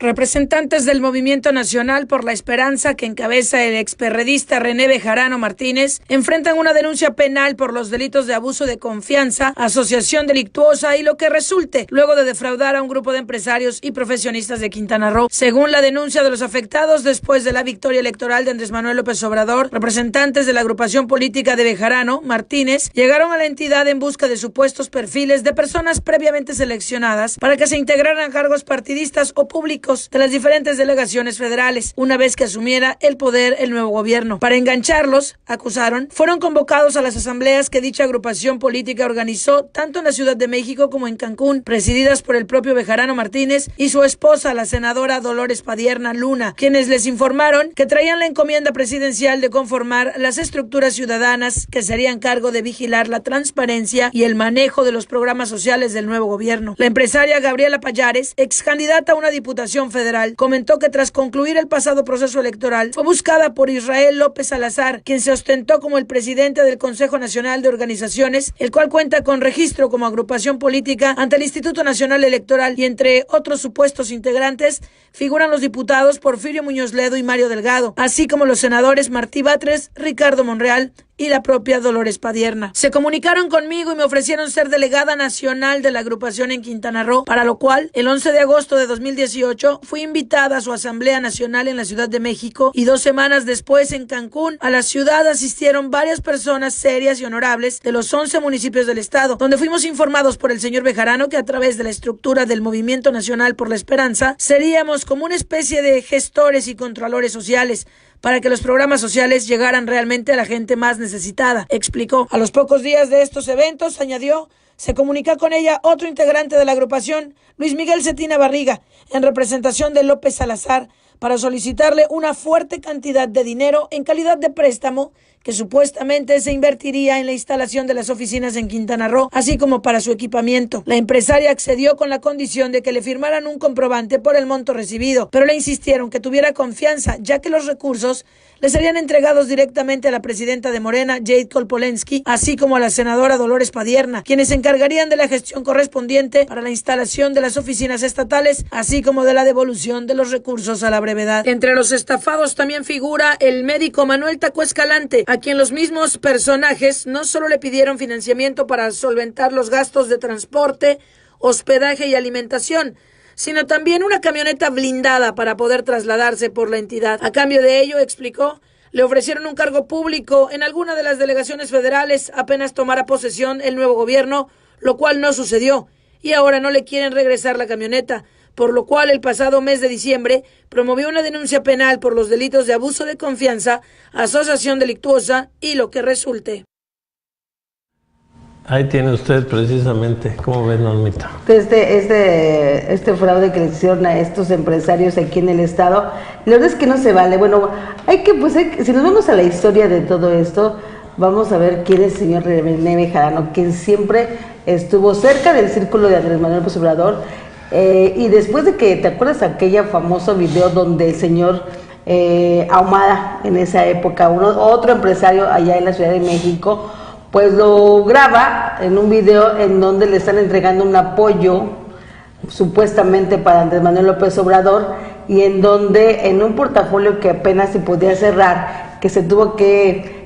Speaker 4: Representantes del Movimiento Nacional por la Esperanza, que encabeza el experredista René Bejarano Martínez, enfrentan una denuncia penal por los delitos de abuso de confianza, asociación delictuosa y lo que resulte, luego de defraudar a un grupo de empresarios y profesionistas de Quintana Roo. Según la denuncia de los afectados, después de la victoria electoral de Andrés Manuel López Obrador, representantes de la agrupación política de Bejarano Martínez llegaron a la entidad en busca de supuestos perfiles de personas previamente seleccionadas para que se integraran a cargos partidistas o públicos de las diferentes delegaciones federales, una vez que asumiera el poder el nuevo gobierno. Para engancharlos, acusaron, fueron convocados a las asambleas que dicha agrupación política organizó tanto en la Ciudad de México como en Cancún, presididas por el propio Bejarano Martínez y su esposa, la senadora Dolores Padierna Luna, quienes les informaron que traían la encomienda presidencial de conformar las estructuras ciudadanas que se harían cargo de vigilar la transparencia y el manejo de los programas sociales del nuevo gobierno. La empresaria Gabriela Payares, ex candidata a una diputación federal, comentó que tras concluir el pasado proceso electoral fue buscada por Israel López Salazar, quien se ostentó como el presidente del Consejo Nacional de Organizaciones, el cual cuenta con registro como agrupación política ante el Instituto Nacional Electoral, y entre otros supuestos integrantes figuran los diputados Porfirio Muñoz Ledo y Mario Delgado, así como los senadores Martí Batres, Ricardo Monreal y la propia Dolores Padierna. Se comunicaron conmigo y me ofrecieron ser delegada nacional de la agrupación en Quintana Roo, para lo cual el 11 de agosto de 2018 fui invitada a su Asamblea Nacional en la Ciudad de México, y 2 semanas después en Cancún. A la ciudad asistieron varias personas serias y honorables de los 11 municipios del estado, donde fuimos informados por el señor Bejarano que a través de la estructura del Movimiento Nacional por la Esperanza seríamos como una especie de gestores y controladores sociales para que los programas sociales llegaran realmente a la gente más necesitada, explicó. A los pocos días de estos eventos, añadió, se comunica con ella otro integrante de la agrupación, Luis Miguel Cetina Barriga, en representación de López Salazar, para solicitarle una fuerte cantidad de dinero en calidad de préstamo que supuestamente se invertiría en la instalación de las oficinas en Quintana Roo, así como para su equipamiento. La empresaria accedió con la condición de que le firmaran un comprobante por el monto recibido, pero le insistieron que tuviera confianza, ya que los recursos le serían entregados directamente a la presidenta de Morena, Jade Kolpolensky, así como a la senadora Dolores Padierna, quienes se encargarían de la gestión correspondiente para la instalación de las oficinas estatales, así como de la devolución de los recursos a la brevedad. Entre los estafados también figura el médico Manuel Tacú Escalante, a quien los mismos personajes no solo le pidieron financiamiento para solventar los gastos de transporte, hospedaje y alimentación, sino también una camioneta blindada para poder trasladarse por la entidad. A cambio de ello, explicó, le ofrecieron un cargo público en alguna de las delegaciones federales apenas tomara posesión el nuevo gobierno, lo cual no sucedió, y ahora no le quieren regresar la camioneta, por lo cual el pasado mes de diciembre promovió una denuncia penal por los delitos de abuso de confianza, asociación delictuosa y lo que resulte.
Speaker 6: Ahí tiene usted precisamente, ¿cómo ves, Normita?
Speaker 5: Este fraude que le hicieron a estos empresarios aquí en el estado, la verdad es que no se vale. Bueno, si nos vamos a la historia de todo esto, vamos a ver quién es el señor René Bejarano, quien siempre estuvo cerca del círculo de Andrés Manuel López Obrador, y después de que, ¿te acuerdas aquella famoso video donde el señor Ahumada, en esa época, otro empresario allá en la Ciudad de México, pues lo graba en un video en donde le están entregando un apoyo supuestamente para Andrés Manuel López Obrador, y en donde en un portafolio que apenas se podía cerrar, que se tuvo que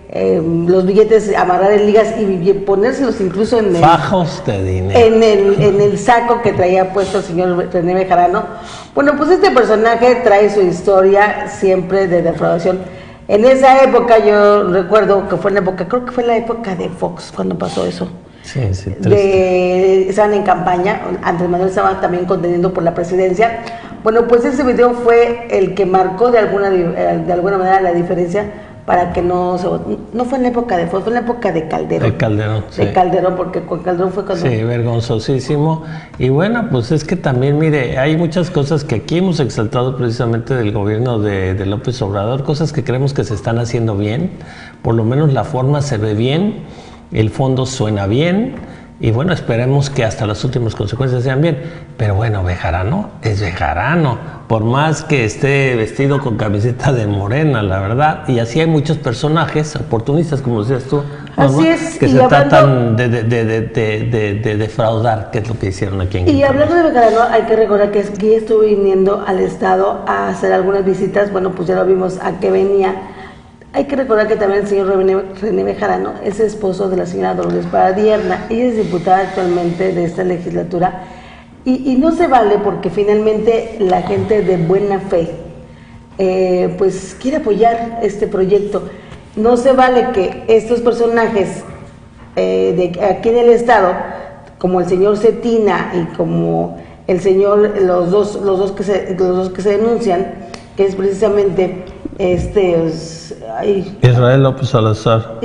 Speaker 5: los billetes amarrar en ligas y ponérselos incluso en
Speaker 6: fajos de dinero
Speaker 5: en el saco que traía puesto el señor René Bejarano. Bueno, pues este personaje trae su historia siempre de defraudación. En esa época yo recuerdo que fue en la época, creo que fue la época de Fox cuando pasó eso.
Speaker 6: Sí,
Speaker 5: estaban en campaña, Andrés Manuel estaba también contendiendo por la presidencia. Bueno, pues ese video fue el que marcó de alguna manera la diferencia para que no fue en la época de Fox, fue en la época de Calderón.
Speaker 6: De Calderón, sí.
Speaker 5: De Calderón, porque con Calderón fue cuando...
Speaker 6: Sí, vergonzosísimo. Y bueno, pues es que también, mire, hay muchas cosas que aquí hemos exaltado precisamente del gobierno de López Obrador, cosas que creemos que se están haciendo bien, por lo menos la forma se ve bien, el fondo suena bien, y bueno, esperemos que hasta las últimas consecuencias sean bien. Pero bueno, Bejarano es Bejarano, por más que esté vestido con camiseta de Morena, la verdad, y así hay muchos personajes oportunistas, como decías tú,
Speaker 5: así es,
Speaker 6: que se tratan de defraudar, que es lo que hicieron aquí en
Speaker 5: Quintana. Y hablando de Bejarano, hay que recordar que aquí estuvo viniendo al estado a hacer algunas visitas. Bueno, pues ya lo vimos a qué venía. Hay que recordar que también el señor René Bejarano es esposo de la señora Dolores Padierna. Ella es diputada actualmente de esta legislatura, y no se vale porque finalmente la gente de buena fe pues quiere apoyar este proyecto. No se vale que estos personajes aquí en el estado, como el señor Cetina y como el señor, los dos que se denuncian, que es precisamente
Speaker 6: Israel López Salazar,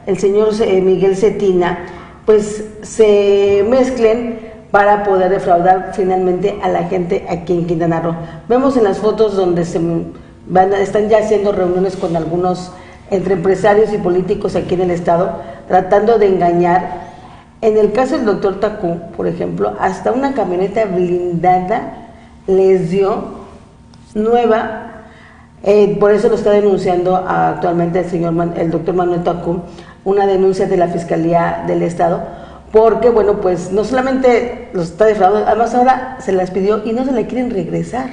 Speaker 5: el señor Miguel Cetina, pues se mezclen para poder defraudar finalmente a la gente aquí en Quintana Roo. Vemos en las fotos donde están ya haciendo reuniones con algunos entre empresarios y políticos aquí en el estado, tratando de engañar. En el caso del doctor Tacú, por ejemplo, hasta una camioneta blindada les dio nueva. Por eso lo está denunciando actualmente el doctor Manuel Tacú, una denuncia de la Fiscalía del Estado, porque bueno, pues no solamente los está defraudando, además ahora se las pidió y no se la quieren regresar.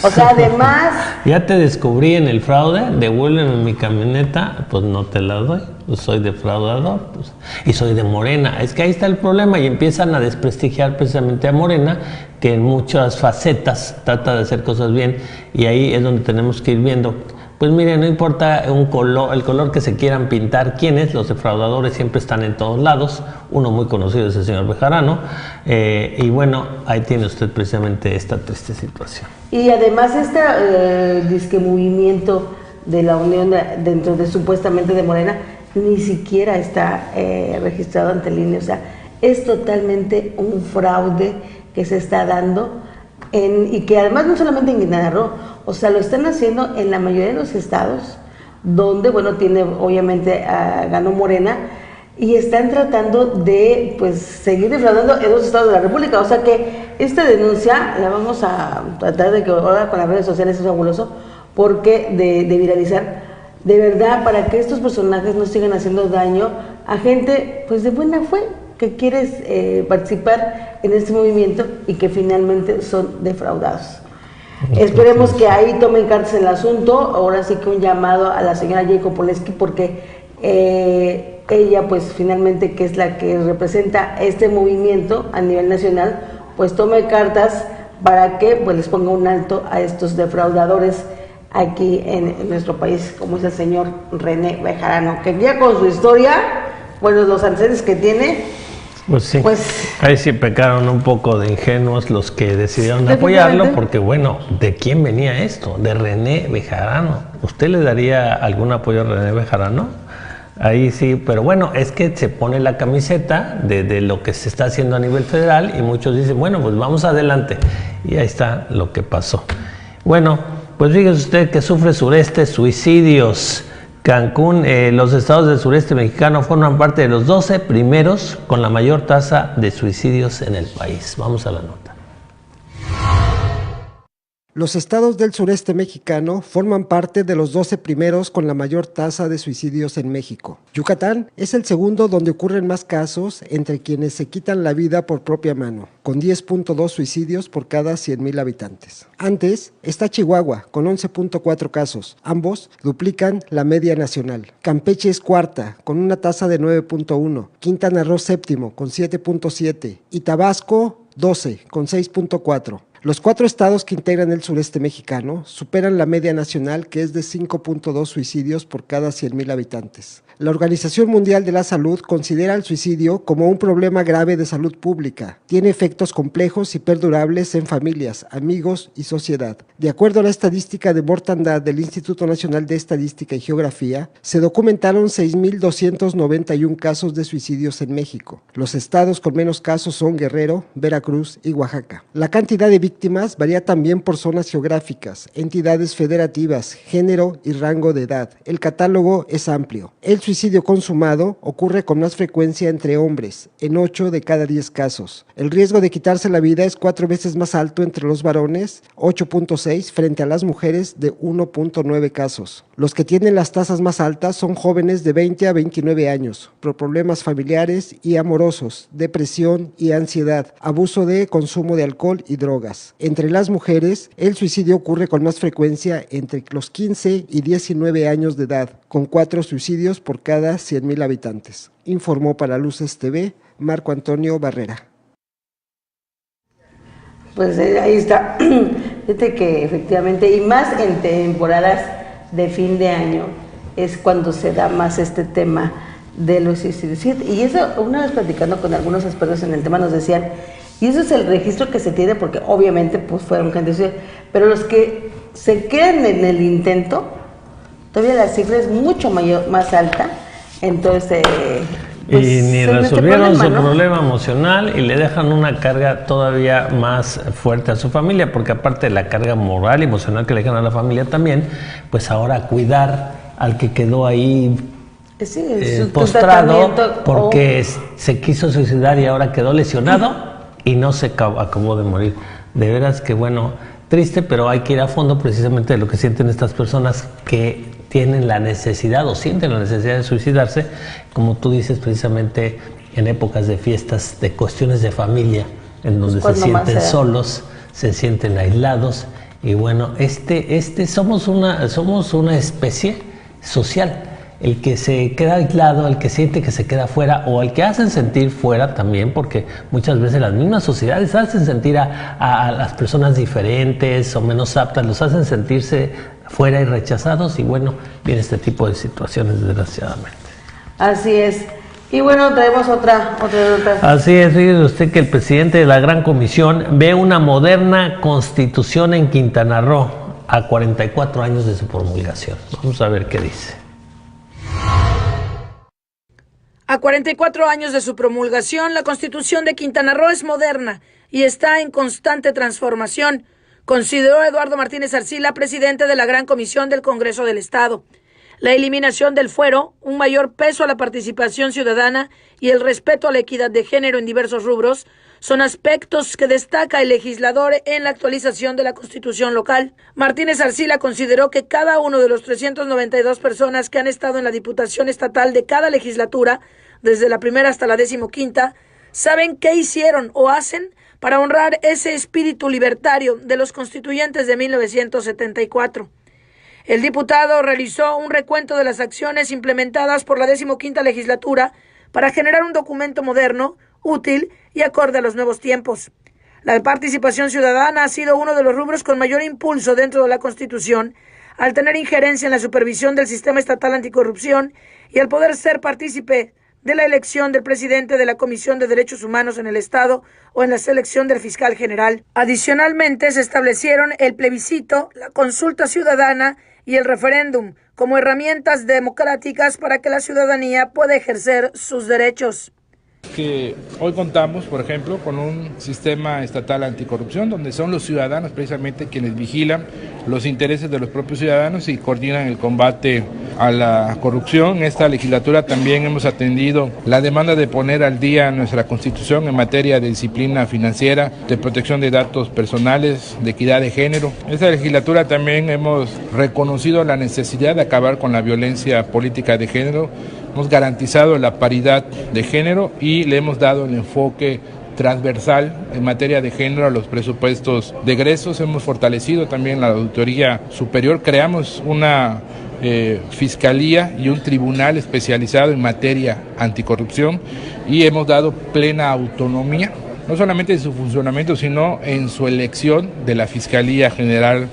Speaker 5: O sea, además...
Speaker 6: Ya te descubrí en el fraude, devuélveme mi camioneta, pues no te la doy, pues soy defraudador, pues, y soy de Morena. Es que ahí está el problema, y empiezan a desprestigiar precisamente a Morena, que en muchas facetas trata de hacer cosas bien, y ahí es donde tenemos que ir viendo. Pues mire, no importa el color que se quieran pintar, quiénes, los defraudadores siempre están en todos lados. Uno muy conocido es el señor Bejarano, y bueno, ahí tiene usted precisamente esta triste situación.
Speaker 5: Y además disque movimiento de la Unión dentro de supuestamente de Morena, ni siquiera está registrado ante el INE. O sea, es totalmente un fraude que se está dando y que además no solamente en Quintana Roo, o sea, lo están haciendo en la mayoría de los estados donde, bueno, tiene obviamente ganó Morena, y están tratando de, pues, seguir defraudando en los estados de la República. O sea que esta denuncia la vamos a tratar de que ahora con las redes sociales es fabuloso, porque de viralizar, de verdad, para que estos personajes no sigan haciendo daño a gente, pues, de buena fe, que quiere participar en este movimiento y que finalmente son defraudados. Esperemos que ahí tomen cartas en el asunto. Ahora sí que un llamado a la señora Jacob Polensky, porque ella, pues, finalmente, que es la que representa este movimiento a nivel nacional, pues tome cartas para que, pues, les ponga un alto a estos defraudadores aquí en nuestro país, como es el señor René Bejarano, que ya con su historia, bueno, los antecedentes que tiene,
Speaker 6: pues sí, ahí sí pecaron un poco de ingenuos los que decidieron apoyarlo, porque bueno, ¿de quién venía esto? De René Bejarano. ¿Usted le daría algún apoyo a René Bejarano? Ahí sí, pero bueno, es que se pone la camiseta de lo que se está haciendo a nivel federal y muchos dicen, bueno, pues vamos adelante. Y ahí está lo que pasó. Bueno, pues fíjese usted que sufre sureste suicidios. Cancún, los estados del sureste mexicano forman parte de los 12 primeros con la mayor tasa de suicidios en el país. Vamos a la nota.
Speaker 10: Los estados del sureste mexicano forman parte de los 12 primeros con la mayor tasa de suicidios en México. Yucatán es el segundo donde ocurren más casos entre quienes se quitan la vida por propia mano, con 10.2 suicidios por cada 100,000 habitantes. Antes está Chihuahua, con 11.4 casos. Ambos duplican la media nacional. Campeche es cuarta, con una tasa de 9.1. Quintana Roo séptimo, con 7.7. Y Tabasco 12, con 6.4. Los 4 estados que integran el sureste mexicano superan la media nacional, que es de 5.2 suicidios por cada 100,000 habitantes. La Organización Mundial de la Salud considera el suicidio como un problema grave de salud pública. Tiene efectos complejos y perdurables en familias, amigos y sociedad. De acuerdo a la estadística de mortandad del Instituto Nacional de Estadística y Geografía, se documentaron 6,291 casos de suicidios en México. Los estados con menos casos son Guerrero, Veracruz y Oaxaca. La cantidad de víctimas varía también por zonas geográficas, entidades federativas, género y rango de edad. El catálogo es amplio. El suicidio consumado ocurre con más frecuencia entre hombres, en 8 de cada 10 casos. El riesgo de quitarse la vida es 4 veces más alto entre los varones, 8.6, frente a las mujeres de 1.9 casos. Los que tienen las tasas más altas son jóvenes de 20 a 29 años, por problemas familiares y amorosos, depresión y ansiedad, abuso de consumo de alcohol y drogas. Entre las mujeres, el suicidio ocurre con más frecuencia entre los 15 y 19 años de edad, con 4 suicidios por cada 100,000 habitantes. Informó para Luces TV Marco Antonio Barrera.
Speaker 5: Pues ahí está. Fíjate que efectivamente, y más en temporadas de fin de año, es cuando se da más este tema de los suicidios. Y eso, una vez platicando con algunos expertos en el tema, nos decían, y eso es el registro que se tiene, porque obviamente pues fueron gente suicida, pero los que se quedan en el intento, todavía la cifra es mucho más alta. Entonces, pues,
Speaker 6: y ni resolvieron su problema emocional y le dejan una carga todavía más fuerte a su familia, porque aparte de la carga moral y emocional que le dejan a la familia también, pues ahora cuidar al que quedó ahí postrado porque se quiso suicidar y ahora quedó lesionado y no se acabó de morir. De veras que bueno, triste, pero hay que ir a fondo precisamente de lo que sienten estas personas que tienen la necesidad o sienten la necesidad de suicidarse, como tú dices, precisamente en épocas de fiestas, de cuestiones de familia, en donde se sienten solos, se sienten aislados, y bueno, somos una especie social. El que se queda aislado, el que siente que se queda fuera, o el que hacen sentir fuera también, porque muchas veces las mismas sociedades hacen sentir a las personas diferentes o menos aptas, los hacen sentirse fuera y rechazados, y bueno, viene este tipo de situaciones desgraciadamente.
Speaker 5: Así es. Y bueno, traemos otra.
Speaker 6: Así es, fíjese usted que el presidente de la Gran Comisión ve una moderna constitución en Quintana Roo a 44 años de su promulgación. Vamos a ver qué dice.
Speaker 4: A 44 años de su promulgación, la Constitución de Quintana Roo es moderna y está en constante transformación, consideró Eduardo Martínez Arcila, presidente de la Gran Comisión del Congreso del Estado. La eliminación del fuero, un mayor peso a la participación ciudadana y el respeto a la equidad de género en diversos rubros son aspectos que destaca el legislador en la actualización de la Constitución local. Martínez Arcila consideró que cada uno de los 392 personas que han estado en la Diputación Estatal de cada legislatura, desde la primera hasta la 15ª, saben qué hicieron o hacen para honrar ese espíritu libertario de los constituyentes de 1974. El diputado realizó un recuento de las acciones implementadas por la 15ª legislatura para generar un documento moderno, útil y acorde a los nuevos tiempos. La participación ciudadana ha sido uno de los rubros con mayor impulso dentro de la Constitución, al tener injerencia en la supervisión del sistema estatal anticorrupción y al poder ser partícipe de la elección del presidente de la Comisión de Derechos Humanos en el Estado o en la selección del fiscal general. Adicionalmente, se establecieron el plebiscito, la consulta ciudadana y el referéndum como herramientas democráticas para que la ciudadanía pueda ejercer sus derechos.
Speaker 11: Que hoy contamos, por ejemplo, con un sistema estatal anticorrupción donde son los ciudadanos precisamente quienes vigilan los intereses de los propios ciudadanos y coordinan el combate a la corrupción. En esta legislatura también hemos atendido la demanda de poner al día nuestra Constitución en materia de disciplina financiera, de protección de datos personales, de equidad de género. En esta legislatura también hemos reconocido la necesidad de acabar con la violencia política de género. Hemos garantizado la paridad de género y le hemos dado el enfoque transversal en materia de género a los presupuestos de egresos. Hemos fortalecido también la auditoría superior. Creamos una fiscalía y un tribunal especializado en materia anticorrupción y hemos dado plena autonomía, no solamente en su funcionamiento, sino en su elección de la Fiscalía General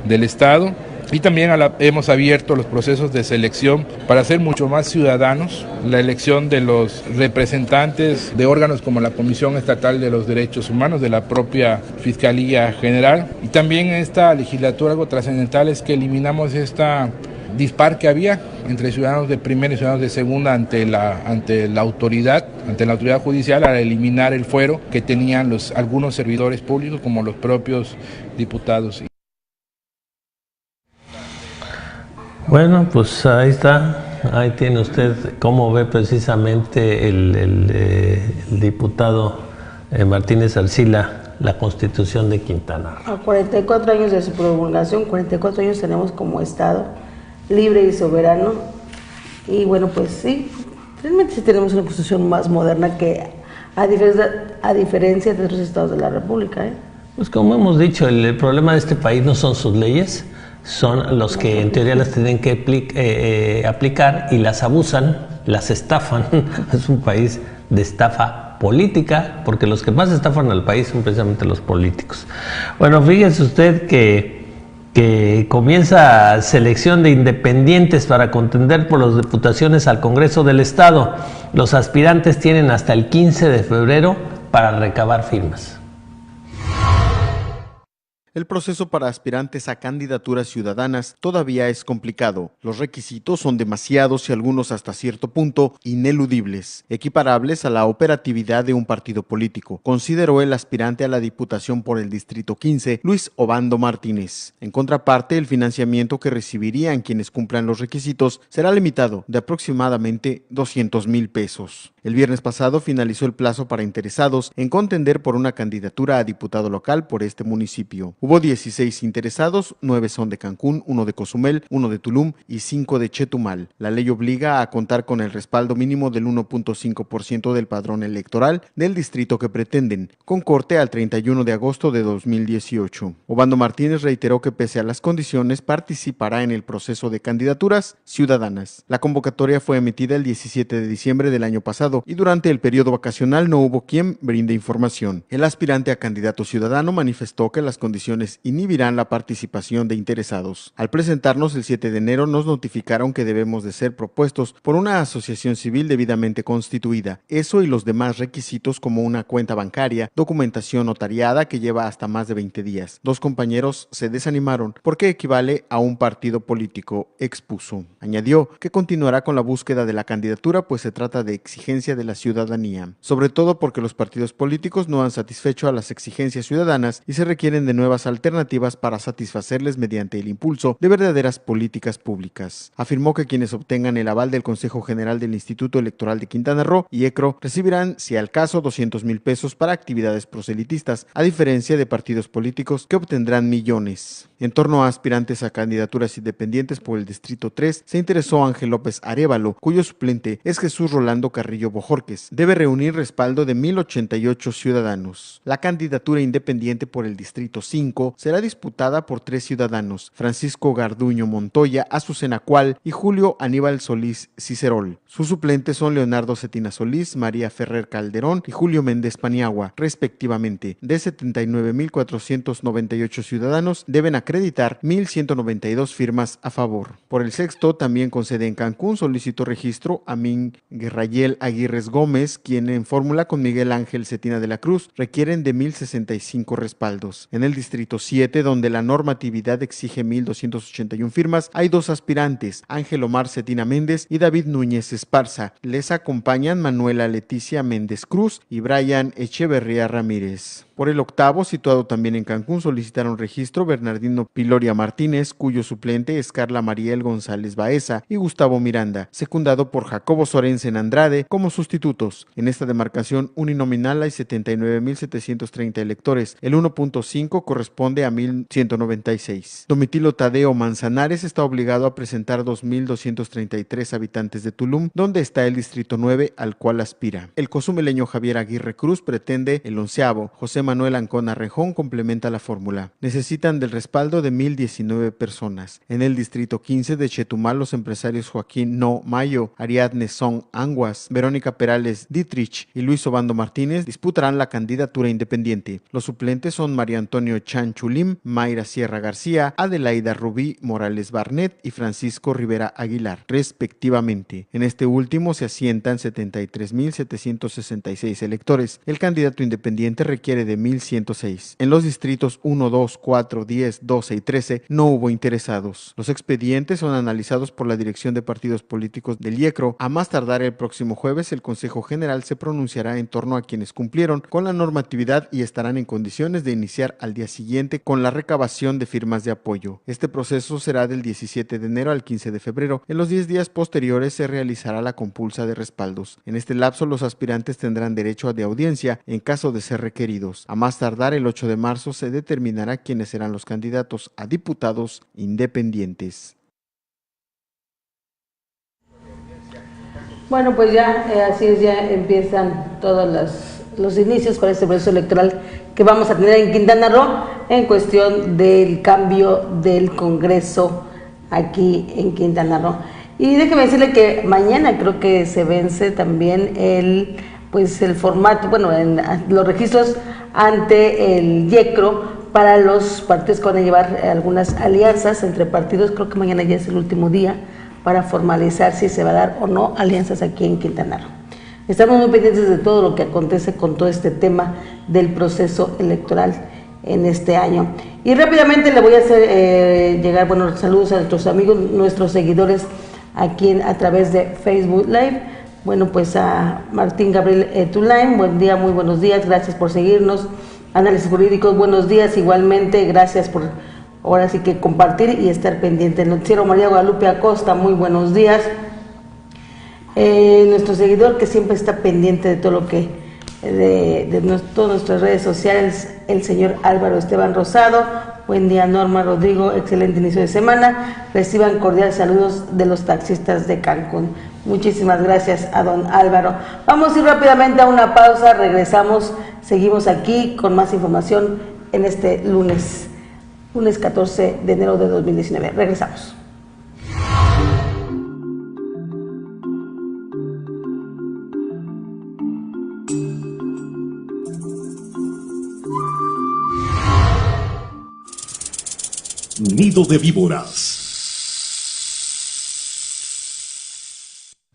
Speaker 11: del Estado. Y también hemos abierto los procesos de selección para ser mucho más ciudadanos, la elección de los representantes de órganos como la Comisión Estatal de los Derechos Humanos, de la propia Fiscalía General. Y también en esta legislatura algo trascendental es que eliminamos esta dispar que había entre ciudadanos de primera y ciudadanos de segunda ante la autoridad judicial, al eliminar el fuero que tenían algunos servidores públicos como los propios diputados.
Speaker 6: Bueno, pues ahí está, ahí tiene usted cómo ve precisamente el diputado Martínez Arcila la Constitución de Quintana Roo.
Speaker 5: A 44 años de su promulgación, 44 años tenemos como Estado libre y soberano, y bueno, pues sí, realmente sí tenemos una Constitución más moderna que a diferencia de otros estados de la República.
Speaker 6: Pues como hemos dicho, el problema de este país no son sus leyes, son los que en teoría las tienen que aplicar y las abusan, las estafan. Es un país de estafa política, porque los que más estafan al país son precisamente los políticos. Bueno, fíjese usted que comienza selección de independientes para contender por las diputaciones al Congreso del Estado. Los aspirantes tienen hasta el 15 de febrero para recabar firmas.
Speaker 12: El proceso para aspirantes a candidaturas ciudadanas todavía es complicado. Los requisitos son demasiados y algunos hasta cierto punto ineludibles, equiparables a la operatividad de un partido político, consideró el aspirante a la Diputación por el Distrito 15, Luis Obando Martínez. En contraparte, el financiamiento que recibirían quienes cumplan los requisitos será limitado de aproximadamente 200,000 pesos. El viernes pasado finalizó el plazo para interesados en contender por una candidatura a diputado local por este municipio. Hubo 16 interesados, 9 son de Cancún, 1 de Cozumel, 1 de Tulum y 5 de Chetumal. La ley obliga a contar con el respaldo mínimo del 1.5% del padrón electoral del distrito que pretenden, con corte al 31 de agosto de 2018. Obando Martínez reiteró que pese a las condiciones participará en el proceso de candidaturas ciudadanas. La convocatoria fue emitida el 17 de diciembre del año pasado y durante el periodo vacacional no hubo quien brinde información. El aspirante a candidato ciudadano manifestó que las condiciones resoluciones inhibirán la participación de interesados. Al presentarnos el 7 de enero nos notificaron que debemos de ser propuestos por una asociación civil debidamente constituida. Eso y los demás requisitos como una cuenta bancaria, documentación notariada que lleva hasta más de 20 días. 2 compañeros se desanimaron porque equivale a un partido político, expuso. Añadió que continuará con la búsqueda de la candidatura, pues se trata de exigencia de la ciudadanía, sobre todo porque los partidos políticos no han satisfecho a las exigencias ciudadanas y se requieren de nuevas alternativas para satisfacerles mediante el impulso de verdaderas políticas públicas. Afirmó que quienes obtengan el aval del Consejo General del Instituto Electoral de Quintana Roo, IECRO, recibirán, si al caso, 200,000 pesos para actividades proselitistas, a diferencia de partidos políticos que obtendrán millones. En torno a aspirantes a candidaturas independientes por el Distrito 3, se interesó Ángel López Arévalo, cuyo suplente es Jesús Rolando Carrillo Bojorquez. Debe reunir respaldo de 1,088 ciudadanos. La candidatura independiente por el Distrito 5 será disputada por 3 ciudadanos: Francisco Garduño Montoya, Azucena Cual y Julio Aníbal Solís Cicerol. Sus suplentes son Leonardo Cetina Solís, María Ferrer Calderón y Julio Méndez Paniagua, respectivamente. De 79,498 ciudadanos, deben acreditar 1,192 firmas a favor. Por el sexto, también con sede en Cancún, solicitó registro Amin Guerrayel Aguirres Gómez, quien en fórmula con Miguel Ángel Cetina de la Cruz requieren de 1,065 respaldos. En el Distrito 7, donde la normatividad exige 1,281 firmas, hay 2 aspirantes, Ángel Omar Cetina Méndez y David Núñez Esparza. Les acompañan Manuela Leticia Méndez Cruz y Brian Echeverría Ramírez. Por el octavo, situado también en Cancún, solicitaron registro Bernardino Piloria Martínez, cuyo suplente es Carla Mariel González Baeza y Gustavo Miranda, secundado por Jacobo Sorensen Andrade como sustitutos. En esta demarcación uninominal hay 79,730 electores. El 1.5 corresponde a 1,196. Domitilo Tadeo Manzanares está obligado a presentar 2,233 habitantes de Tulum, donde está el Distrito 9 al cual aspira. El cozumeleño Javier Aguirre Cruz pretende el 11º. José Manuel Ancona Rejón complementa la fórmula. Necesitan del respaldo de 1,019 personas. En el Distrito 15 de Chetumal, los empresarios Joaquín No Mayo, Ariadne Song Anguas, Verónica Perales Dietrich y Luis Obando Martínez disputarán la candidatura independiente. Los suplentes son María Antonio Chan Chulim, Mayra Sierra García, Adelaida Rubí Morales Barnett y Francisco Rivera Aguilar, respectivamente. En este último se asientan 73,766 electores. El candidato independiente requiere de 1,106. En los distritos 1, 2, 4, 10, 12 y 13 no hubo interesados. Los expedientes son analizados por la Dirección de Partidos Políticos del IECRO. A más tardar el próximo jueves, el Consejo General se pronunciará en torno a quienes cumplieron con la normatividad y estarán en condiciones de iniciar al día siguiente con la recabación de firmas de apoyo. Este proceso será del 17 de enero al 15 de febrero. En los 10 días posteriores se realizará la compulsa de respaldos. En este lapso, los aspirantes tendrán derecho a de audiencia en caso de ser requeridos. A más tardar el 8 de marzo se determinará quiénes serán los candidatos a diputados independientes.
Speaker 5: Bueno, pues ya así es, ya empiezan todos los inicios con este proceso electoral que vamos a tener en Quintana Roo en cuestión del cambio del Congreso aquí en Quintana Roo. Y déjeme decirle que mañana creo que se vence también el formato, los registros ante el IECRO para los partidos que van a llevar algunas alianzas entre partidos. Creo que mañana ya es el último día para formalizar si se va a dar o no alianzas aquí en Quintana Roo. Estamos muy pendientes de todo lo que acontece con todo este tema del proceso electoral en este año. Y rápidamente le voy a hacer llegar saludos a nuestros amigos, nuestros seguidores aquí a través de Facebook Live. Bueno, pues a Martín Gabriel Tulain, buen día, muy buenos días, gracias por seguirnos. Análisis Jurídicos, buenos días, igualmente, gracias por ahora sí que compartir y estar pendiente. El noticiero María Guadalupe Acosta, muy buenos días. Nuestro seguidor que siempre está pendiente de todo lo que, todas nuestras redes sociales, el señor Álvaro Esteban Rosado, buen día Norma Rodrigo, excelente inicio de semana, reciban cordiales saludos de los taxistas de Cancún. Muchísimas gracias a don Álvaro. Vamos a ir rápidamente a una pausa, regresamos, seguimos aquí con más información en este lunes 14 de enero de 2019. Regresamos.
Speaker 13: nido de víboras.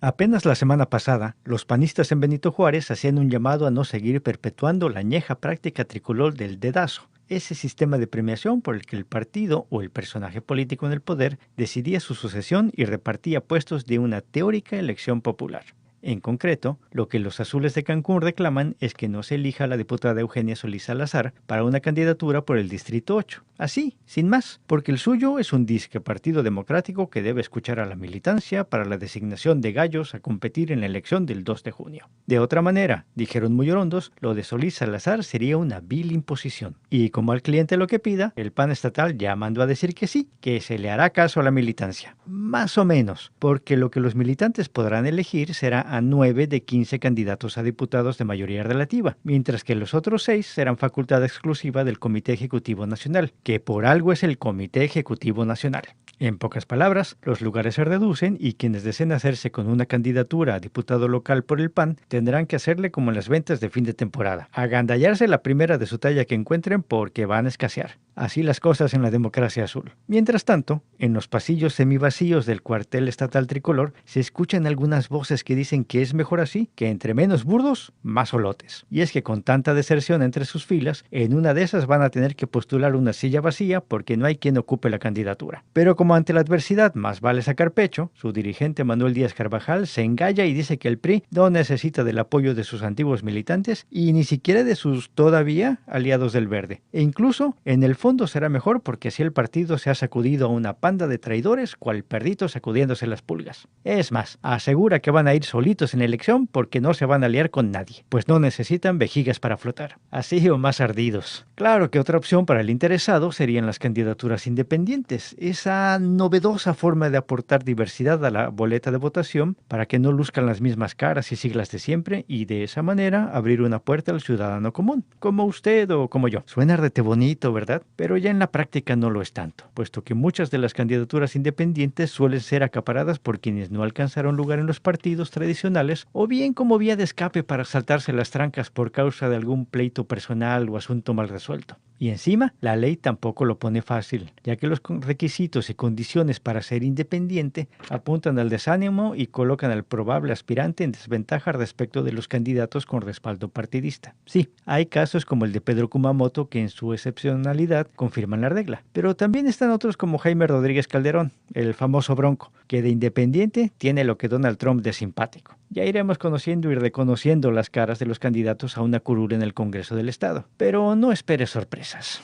Speaker 14: Apenas la semana pasada, los panistas en Benito Juárez hacían un llamado a no seguir perpetuando la añeja práctica tricolor del dedazo, ese sistema de premiación por el que el partido o el personaje político en el poder decidía su sucesión y repartía puestos de una teórica elección popular. En concreto, lo que los azules de Cancún reclaman es que no se elija a la diputada Eugenia Solís Salazar para una candidatura por el Distrito 8. Así, sin más, porque el suyo es un disque partido democrático que debe escuchar a la militancia para la designación de gallos a competir en la elección del 2 de junio. De otra manera, dijeron muy orondos, lo de Solís Salazar sería una vil imposición. Y como al cliente lo que pida, el PAN estatal ya mandó a decir que sí, que se le hará caso a la militancia. Más o menos, porque lo que los militantes podrán elegir será a 9 de 15 candidatos a diputados de mayoría relativa, mientras que los otros 6 serán facultad exclusiva del Comité Ejecutivo Nacional, que por algo es el Comité Ejecutivo Nacional. En pocas palabras, los lugares se reducen y quienes deseen hacerse con una candidatura a diputado local por el PAN tendrán que hacerle como en las ventas de fin de temporada, agandallarse la primera de su talla que encuentren porque van a escasear. Así las cosas en la democracia azul. Mientras tanto, en los pasillos semivacíos del cuartel estatal tricolor se escuchan algunas voces que dicen que es mejor así, que entre menos burdos, más olotes. Y es que con tanta deserción entre sus filas, en una de esas van a tener que postular una silla vacía porque no hay quien ocupe la candidatura. Pero como ante la adversidad más vale sacar pecho, su dirigente Manuel Díaz Carvajal se engalla y dice que el PRI no necesita del apoyo de sus antiguos militantes y ni siquiera de sus todavía aliados del Verde. E incluso, en el fondo será mejor porque así el partido se ha sacudido a una panda de traidores cual perrito sacudiéndose las pulgas. Es más, asegura que van a ir solitos en la elección porque no se van a aliar con nadie, pues no necesitan vejigas para flotar. Así o más ardidos. Claro que otra opción para el interesado serían las candidaturas independientes, esa novedosa forma de aportar diversidad a la boleta de votación para que no luzcan las mismas caras y siglas de siempre y de esa manera abrir una puerta al ciudadano común, como usted o como yo. Suena rete bonito, ¿verdad? Pero ya en la práctica no lo es tanto, puesto que muchas de las candidaturas independientes suelen ser acaparadas por quienes no alcanzaron lugar en los partidos tradicionales o bien como vía de escape para saltarse las trancas por causa de algún pleito personal o asunto mal resuelto. Y encima, la ley tampoco lo pone fácil, ya que los requisitos y condiciones para ser independiente apuntan al desánimo y colocan al probable aspirante en desventaja respecto de los candidatos con respaldo partidista. Sí, hay casos como el de Pedro Kumamoto que en su excepcionalidad confirman la regla, pero también están otros como Jaime Rodríguez Calderón, el famoso Bronco, que de independiente tiene lo que Donald Trump de simpático. Ya iremos conociendo y reconociendo las caras de los candidatos a una curul en el Congreso del Estado, pero no espere sorpresas.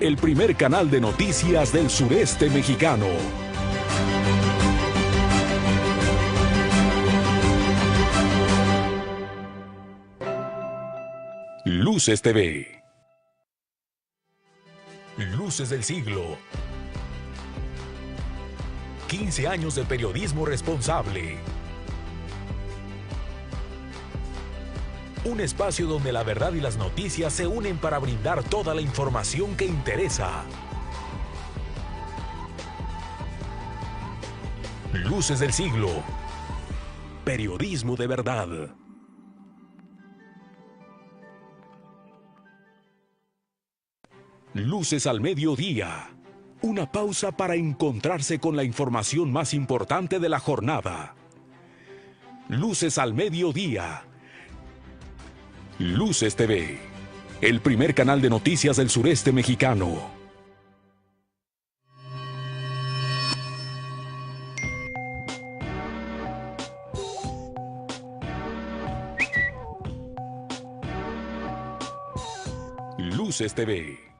Speaker 1: El primer canal de noticias del sureste mexicano. Luces TV. Luces del siglo. 15 años de periodismo responsable. Un espacio donde la verdad y las noticias se unen para brindar toda la información que interesa. Luces del siglo. Periodismo de verdad. Luces al mediodía. Una pausa para encontrarse con la información más importante de la jornada. Luces al mediodía. Luces TV, el primer canal de noticias del sureste mexicano. Luces TV.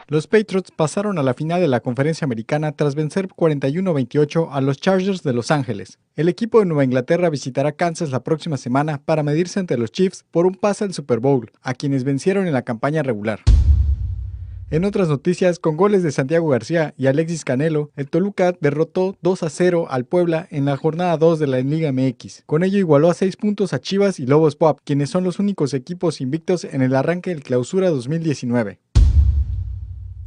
Speaker 13: Los Patriots pasaron a la final de la Conferencia Americana tras vencer 41-28 a los Chargers de Los Ángeles. El equipo de Nueva Inglaterra visitará Kansas la próxima semana para medirse ante los Chiefs por un pase al Super Bowl, a quienes vencieron en la campaña regular. En otras noticias, con goles de Santiago García y Alexis Canelo, el Toluca derrotó 2-0 al Puebla en la jornada 2 de la Liga MX. Con ello igualó a 6 puntos a Chivas y Lobos WAP, quienes son los únicos equipos invictos en el arranque del Clausura 2019.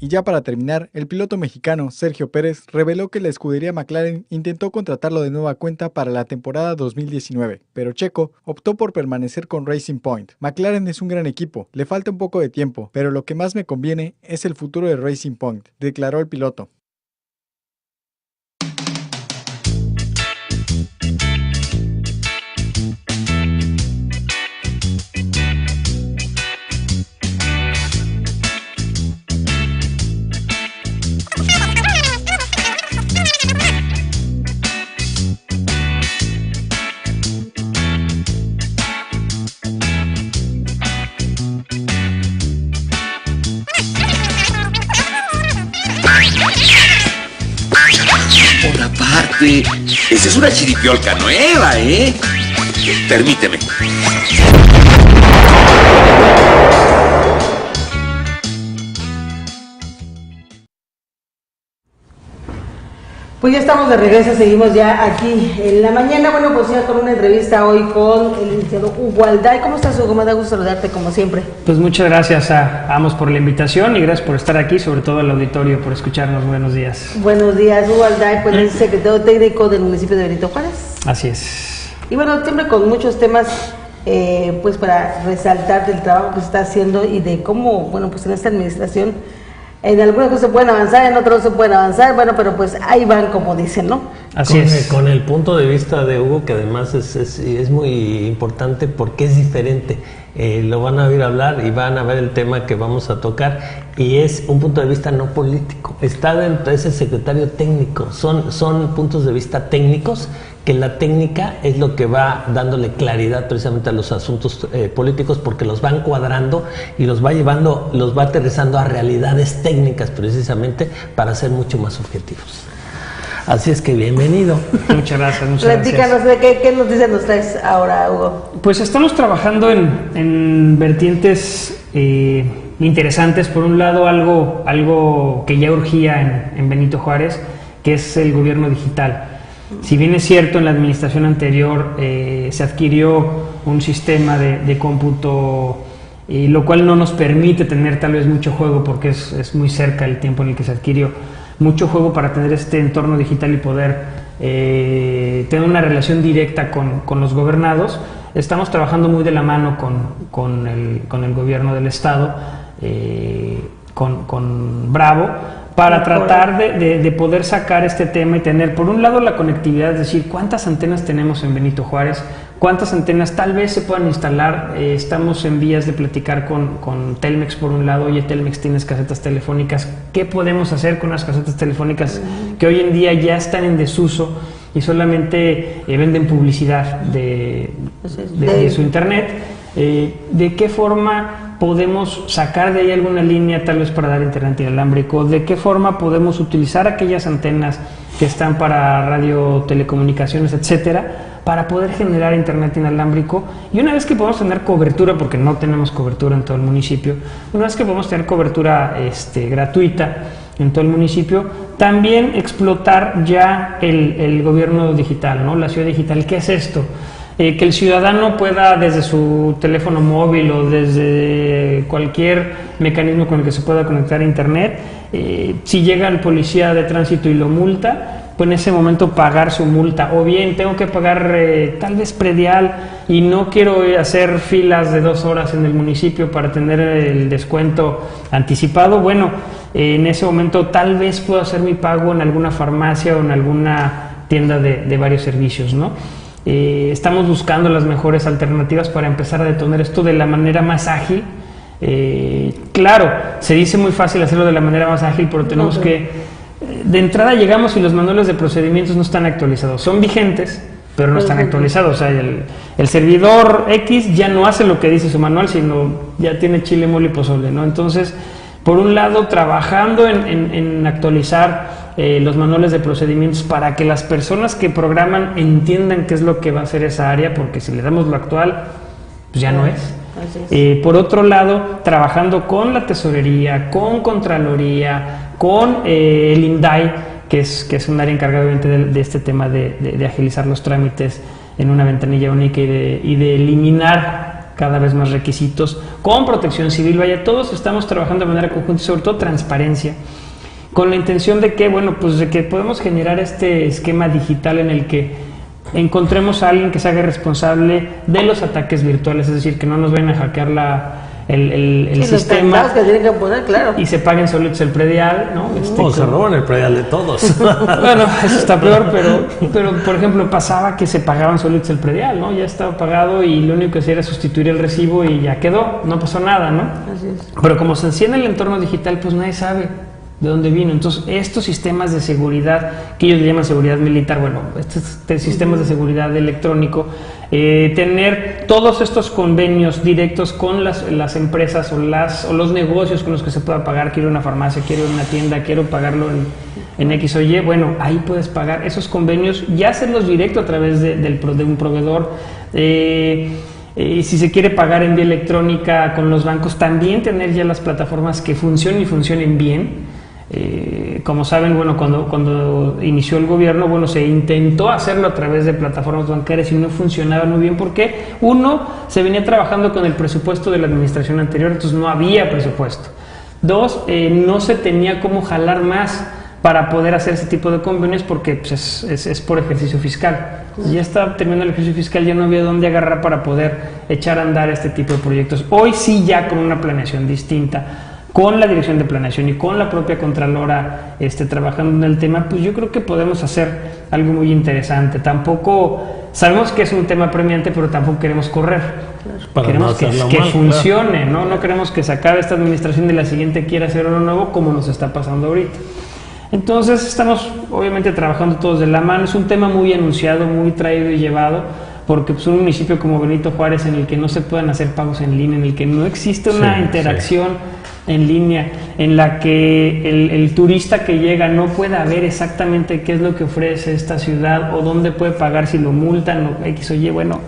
Speaker 13: Y ya para terminar, el piloto mexicano Sergio Pérez reveló que la escudería McLaren intentó contratarlo de nueva cuenta para la temporada 2019, pero Checo optó por permanecer con Racing Point. McLaren es un gran equipo, le falta un poco de tiempo, pero lo que más me conviene es el futuro de Racing Point, declaró el piloto.
Speaker 15: Por aparte, esa es una chiripiolca nueva, ¿eh? Permíteme.
Speaker 5: Pues ya estamos de regreso, seguimos ya aquí en la mañana. Bueno, pues ya con una entrevista hoy con el licenciado Hugo Alday. ¿Cómo estás, Hugo? Me da gusto saludarte como siempre.
Speaker 16: Pues muchas gracias a ambos por la invitación y gracias por estar aquí, sobre todo al auditorio por escucharnos. Buenos días.
Speaker 5: Buenos días, Hugo Alday, pues es secretario técnico del municipio de Benito Juárez.
Speaker 16: Así es.
Speaker 5: Y bueno, siempre con muchos temas, pues para resaltar del trabajo que se está haciendo y de cómo, bueno, pues en esta administración, en algunas cosas se pueden avanzar, en otras no se pueden avanzar, bueno, pero pues ahí van, como dicen, ¿no?
Speaker 6: Así es. Con el punto de vista de Hugo, que además es muy importante porque es diferente. Lo van a oír hablar y van a ver el tema que vamos a tocar, y es un punto de vista no político. Está dentro, es el secretario técnico, son puntos de vista técnicos, que la técnica es lo que va dándole claridad precisamente a los asuntos políticos, porque los va encuadrando y los va llevando, los va aterrizando a realidades técnicas precisamente para ser mucho más objetivos. Así es que bienvenido.
Speaker 16: Muchas gracias.
Speaker 5: Platícanos de qué noticias nos traes ahora, Hugo.
Speaker 16: Pues estamos trabajando en vertientes interesantes. Por un lado, algo que ya urgía en Benito Juárez, que es el gobierno digital. Si bien es cierto, en la administración anterior se adquirió un sistema de cómputo, lo cual no nos permite tener tal vez mucho juego, porque es muy cerca el tiempo en el que se adquirió, mucho juego para tener este entorno digital y poder tener una relación directa con los gobernados. Estamos trabajando muy de la mano con el gobierno del estado, con Bravo, para tratar de poder sacar este tema y tener, por un lado, la conectividad, es decir, cuántas antenas tenemos en Benito Juárez, cuántas antenas tal vez se puedan instalar. Estamos en vías de platicar con Telmex, por un lado. Oye, Telmex, tienes casetas telefónicas, ¿qué podemos hacer con las casetas telefónicas que hoy en día ya están en desuso y solamente venden publicidad de su internet? ¿De qué forma podemos sacar de ahí alguna línea tal vez para dar internet inalámbrico? ¿De qué forma podemos utilizar aquellas antenas que están para radio, telecomunicaciones, etcétera, para poder generar internet inalámbrico? Y una vez que podamos tener cobertura, porque no tenemos cobertura en todo el municipio, una vez que podamos tener cobertura gratuita en todo el municipio, también explotar ya el gobierno digital, ¿no? La ciudad digital. ¿Qué es esto? Que el ciudadano pueda, desde su teléfono móvil o desde cualquier mecanismo con el que se pueda conectar a internet, si llega el policía de tránsito y lo multa, pues en ese momento pagar su multa. O bien tengo que pagar tal vez predial y no quiero hacer filas de 2 horas en el municipio para tener el descuento anticipado. Bueno, en ese momento tal vez puedo hacer mi pago en alguna farmacia o en alguna tienda de varios servicios, ¿no? Estamos buscando las mejores alternativas para empezar a detonar esto de la manera más ágil. Claro, se dice muy fácil hacerlo de la manera más ágil, pero tenemos que, de entrada llegamos y los manuales de procedimientos no están actualizados, son vigentes, pero no están actualizados. O sea, el servidor X ya no hace lo que dice su manual, sino ya tiene chile, mole y pozole, ¿no? Entonces, Por un lado, trabajando en actualizar los manuales de procedimientos para que las personas que programan entiendan qué es lo que va a hacer esa área, porque si le damos lo actual, pues ya no es. Por otro lado, trabajando con la tesorería, con Contraloría, con el INDAI, que es un área encargada obviamente de este tema de agilizar los trámites en una ventanilla única y de eliminar cada vez más requisitos, con Protección Civil, vaya, todos estamos trabajando de manera conjunta y sobre todo transparencia, con la intención de que, bueno, pues de que podemos generar este esquema digital en el que encontremos a alguien que se haga responsable de los ataques virtuales, es decir, que no nos vayan a hackear el sistema
Speaker 5: que tienen que poner, claro,
Speaker 16: y se paguen solitos el predial, ¿no?
Speaker 6: O se roban el predial de todos.
Speaker 16: Bueno, eso está peor, pero por ejemplo pasaba que se pagaban solitos el predial, ¿no? Ya estaba pagado y lo único que hacía era sustituir el recibo y ya quedó, no pasó nada, ¿no?
Speaker 5: Así es.
Speaker 16: Pero como se enciende el entorno digital, pues nadie sabe de dónde vino. Entonces, estos sistemas de seguridad, que ellos le llaman seguridad militar, bueno, estos sistemas de seguridad electrónico, tener todos estos convenios directos con las empresas o los negocios con los que se pueda pagar. Quiero una farmacia, quiero una tienda, quiero pagarlo en X o Y, bueno, ahí puedes pagar esos convenios y hacerlos directo a través de un proveedor. Y si se quiere pagar en vía electrónica con los bancos, también tener ya las plataformas que funcionen y funcionen bien. Como saben, bueno, cuando inició el gobierno, bueno, se intentó hacerlo a través de plataformas bancarias y no funcionaba muy bien porque, uno, se venía trabajando con el presupuesto de la administración anterior, entonces no había presupuesto. Dos, no se tenía cómo jalar más para poder hacer ese tipo de convenios porque pues, es por ejercicio fiscal. Ya estaba terminando el ejercicio fiscal, ya no había dónde agarrar para poder echar a andar este tipo de proyectos. Hoy sí, ya con una planeación distinta, con la dirección de planeación y con la propia Contralora trabajando en el tema, pues yo creo que podemos hacer algo muy interesante. Tampoco, sabemos que es un tema premiante, pero tampoco queremos correr. Queremos que funcione, ¿no? No queremos que se acabe esta administración y la siguiente quiera hacer uno nuevo como nos está pasando ahorita. Entonces estamos obviamente trabajando todos de la mano. Es un tema muy anunciado, muy traído y llevado, porque pues, un municipio como Benito Juárez en el que no se puedan hacer pagos en línea, en el que no existe una interacción en línea, en la que el turista que llega no pueda ver exactamente qué es lo que ofrece esta ciudad o dónde puede pagar si lo multan o X o Y, bueno,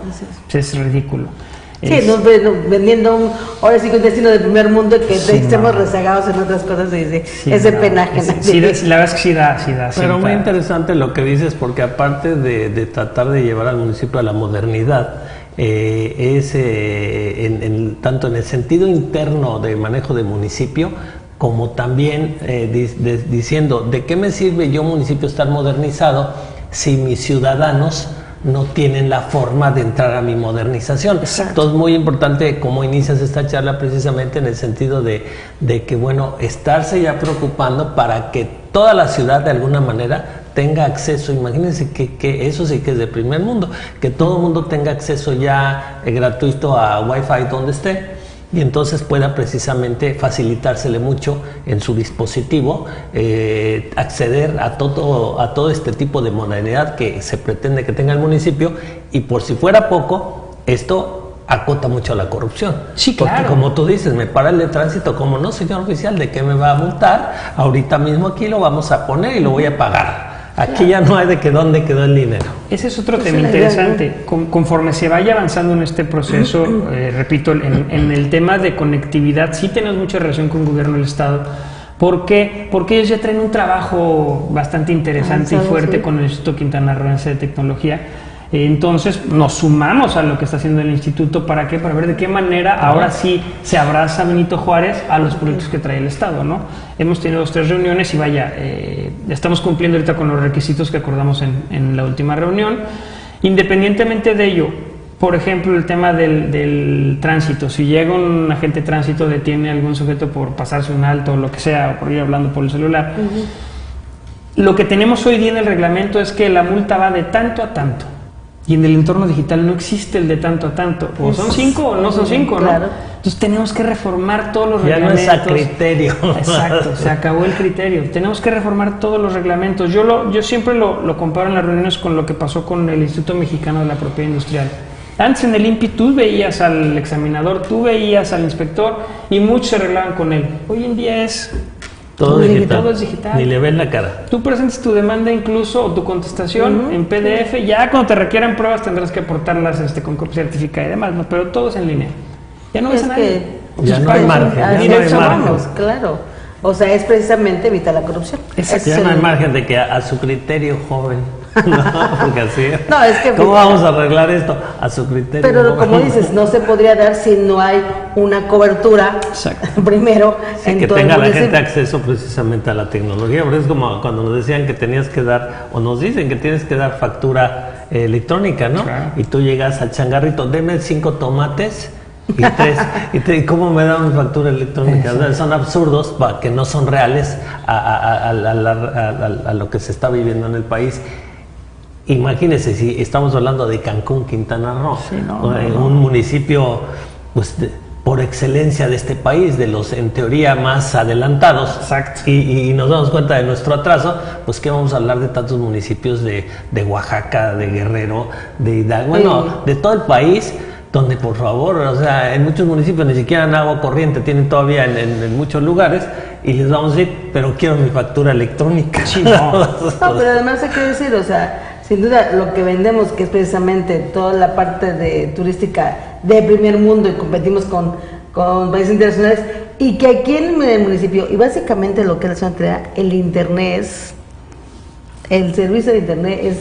Speaker 16: pues es ridículo.
Speaker 5: Sí, vendiendo ahora sí que un destino de primer mundo que estemos rezagados en otras cosas es de pena ajena.
Speaker 16: Sí, la verdad es que sí da.
Speaker 6: Pero muy interesante lo que dices, porque aparte de tratar de llevar al municipio a la modernidad, tanto en el sentido interno de manejo de municipio, como también diciendo, ¿de qué me sirve yo municipio estar modernizado si mis ciudadanos no tienen la forma de entrar a mi modernización? Exacto. Entonces, muy importante cómo inicias esta charla precisamente en el sentido de que, bueno, estarse ya preocupando para que toda la ciudad de alguna manera tenga acceso. Imagínense que eso sí que es de primer mundo, que todo el mundo tenga acceso ya gratuito a Wi-Fi donde esté, y entonces pueda precisamente facilitársele mucho en su dispositivo acceder a todo este tipo de modernidad que se pretende que tenga el municipio. Y por si fuera poco, esto acota mucho la corrupción.
Speaker 16: Sí, claro.
Speaker 6: Porque como tú dices, me para el de tránsito, como no, señor oficial, ¿de qué me va a multar? Ahorita mismo aquí lo vamos a poner y lo voy a pagar. Aquí ya no hay de que dónde quedó el dinero.
Speaker 16: Ese es otro tema interesante. Conforme se vaya avanzando en este proceso, repito, en el tema de conectividad, sí tenemos mucha relación con el gobierno del Estado. ¿Por qué? Porque ellos ya traen un trabajo bastante interesante y fuerte con el Instituto Quintana Roo de Tecnología. Entonces nos sumamos a lo que está haciendo el instituto. ¿Para qué? Para ver de qué manera ahora sí se abraza Benito Juárez a los proyectos que trae el Estado, ¿no? Hemos tenido 2 o 3 reuniones y vaya, estamos cumpliendo ahorita con los requisitos que acordamos en la última reunión. Independientemente de ello, por ejemplo, el tema del tránsito. Si llega un agente de tránsito, detiene a algún sujeto por pasarse un alto o lo que sea, o por ir hablando por el celular, lo que tenemos hoy día en el reglamento es que la multa va de tanto a tanto. Y en el entorno digital no existe el de tanto a tanto. O son 5 o no son 5, ¿no? Claro. Entonces tenemos que reformar todos los reglamentos.
Speaker 6: Ya no es a criterio.
Speaker 16: Exacto, se acabó el criterio. Tenemos que reformar todos los reglamentos. Yo siempre lo comparo en las reuniones con lo que pasó con el Instituto Mexicano de la Propiedad Industrial. Antes en el INPI tú veías al examinador, tú veías al inspector y muchos se arreglaban con él. Hoy en día es...
Speaker 6: Todo digital.
Speaker 16: Todo es digital.
Speaker 6: Ni le ven la cara.
Speaker 16: Tú presentas tu demanda incluso o tu contestación en PDF. Ya cuando te requieran pruebas tendrás que aportarlas con copia certificada y demás, ¿no? Pero todo es en línea. Ya no ves a nadie.
Speaker 6: Ya no hay margen.
Speaker 5: Claro. O sea, es precisamente evitar la corrupción.
Speaker 6: Ya no hay margen de que a su criterio, joven. No, porque así.
Speaker 5: No, es que
Speaker 6: ¿cómo vamos a arreglar esto? A su criterio.
Speaker 5: Pero como dices, no se podría dar si no hay una cobertura. Primero,
Speaker 6: sí, que tenga la gente acceso precisamente a la tecnología. Porque es como cuando nos decían que tenías que dar, o nos dicen que tienes que dar factura electrónica, ¿no? Claro. Y tú llegas al changarrito, deme 5 tomates. Y ¿cómo me dan una factura electrónica? O sea, son absurdos, que no son reales a lo que se está viviendo en el país. Imagínense si estamos hablando de Cancún, Quintana Roo, un municipio pues, por excelencia de este país, de los en teoría más adelantados.
Speaker 16: Exacto.
Speaker 6: Y nos damos cuenta de nuestro atraso, pues ¿qué vamos a hablar de tantos municipios de Oaxaca, de Guerrero, de Hidalgo, bueno, de todo el país? Donde por favor, o sea, en muchos municipios ni siquiera agua corriente tienen todavía en muchos lugares y les vamos a decir, pero quiero mi factura electrónica.
Speaker 5: Sí, no, pero además hay que decir, o sea, sin duda lo que vendemos, que es precisamente toda la parte de turística de primer mundo y competimos con países internacionales, y que aquí en el municipio, y básicamente lo que es la zona crea, el internet el servicio de internet es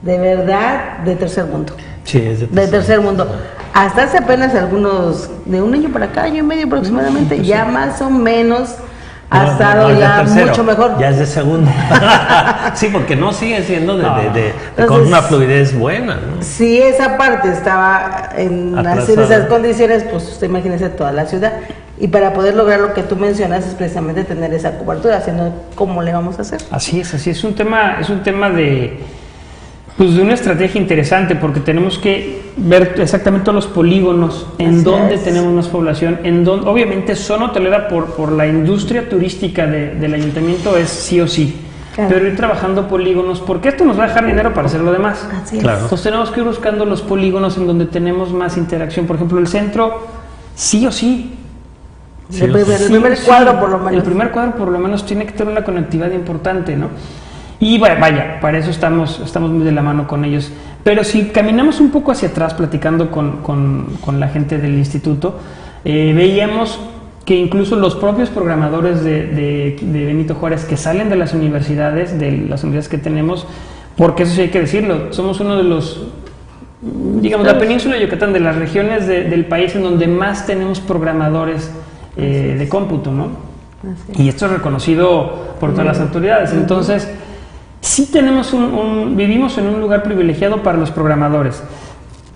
Speaker 5: de verdad de tercer mundo.
Speaker 6: Sí, es
Speaker 5: de tercer mundo. Hasta hace apenas algunos, de un año para acá, año y medio aproximadamente, ya más o menos ha estado ya mucho mejor.
Speaker 6: Ya es de segundo. Sí, porque no sigue siendo entonces, con una fluidez buena, ¿no?
Speaker 5: Si esa parte estaba en esas condiciones, pues usted imagínese toda la ciudad. Y para poder lograr lo que tú mencionas es precisamente tener esa cobertura, sino cómo le vamos a hacer.
Speaker 16: Así es un tema de... Pues de una estrategia interesante, porque tenemos que ver exactamente todos los polígonos, en dónde tenemos más población, en dónde, obviamente zona hotelera por la industria turística del ayuntamiento es sí o sí, pero ir trabajando polígonos, porque esto nos va a dejar dinero para hacer lo demás.
Speaker 6: Claro.
Speaker 16: Entonces tenemos que ir buscando los polígonos en donde tenemos más interacción, por ejemplo el centro, sí o sí.
Speaker 5: El primer cuadro por lo menos.
Speaker 16: El primer cuadro por lo menos tiene que tener una conectividad importante, ¿no? Y vaya, para eso estamos muy de la mano con ellos. Pero si caminamos un poco hacia atrás, platicando con la gente del instituto, veíamos que incluso los propios programadores de Benito Juárez que salen de las universidades que tenemos, porque eso sí hay que decirlo, somos uno de los, digamos, la península de Yucatán, de las regiones del país en donde más tenemos programadores de cómputo, ¿no? Y esto es reconocido por todas las autoridades. Entonces, sí tenemos vivimos en un lugar privilegiado para los programadores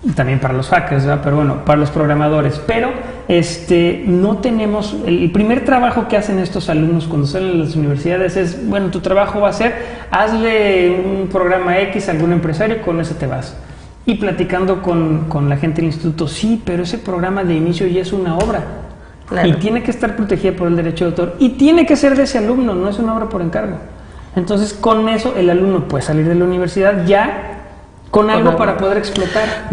Speaker 16: y también para los hackers, ¿verdad? Pero bueno, para los programadores, pero no tenemos, el primer trabajo que hacen estos alumnos cuando salen de las universidades es, bueno, tu trabajo va a ser, hazle un programa X a algún empresario, con ese te vas. Y platicando con la gente del instituto, sí, pero ese programa de inicio ya es una obra. Claro. Y tiene que estar protegida por el derecho de autor y tiene que ser de ese alumno, no es una obra por encargo. Entonces, con eso, el alumno puede salir de la universidad ya con algo para poder explotar.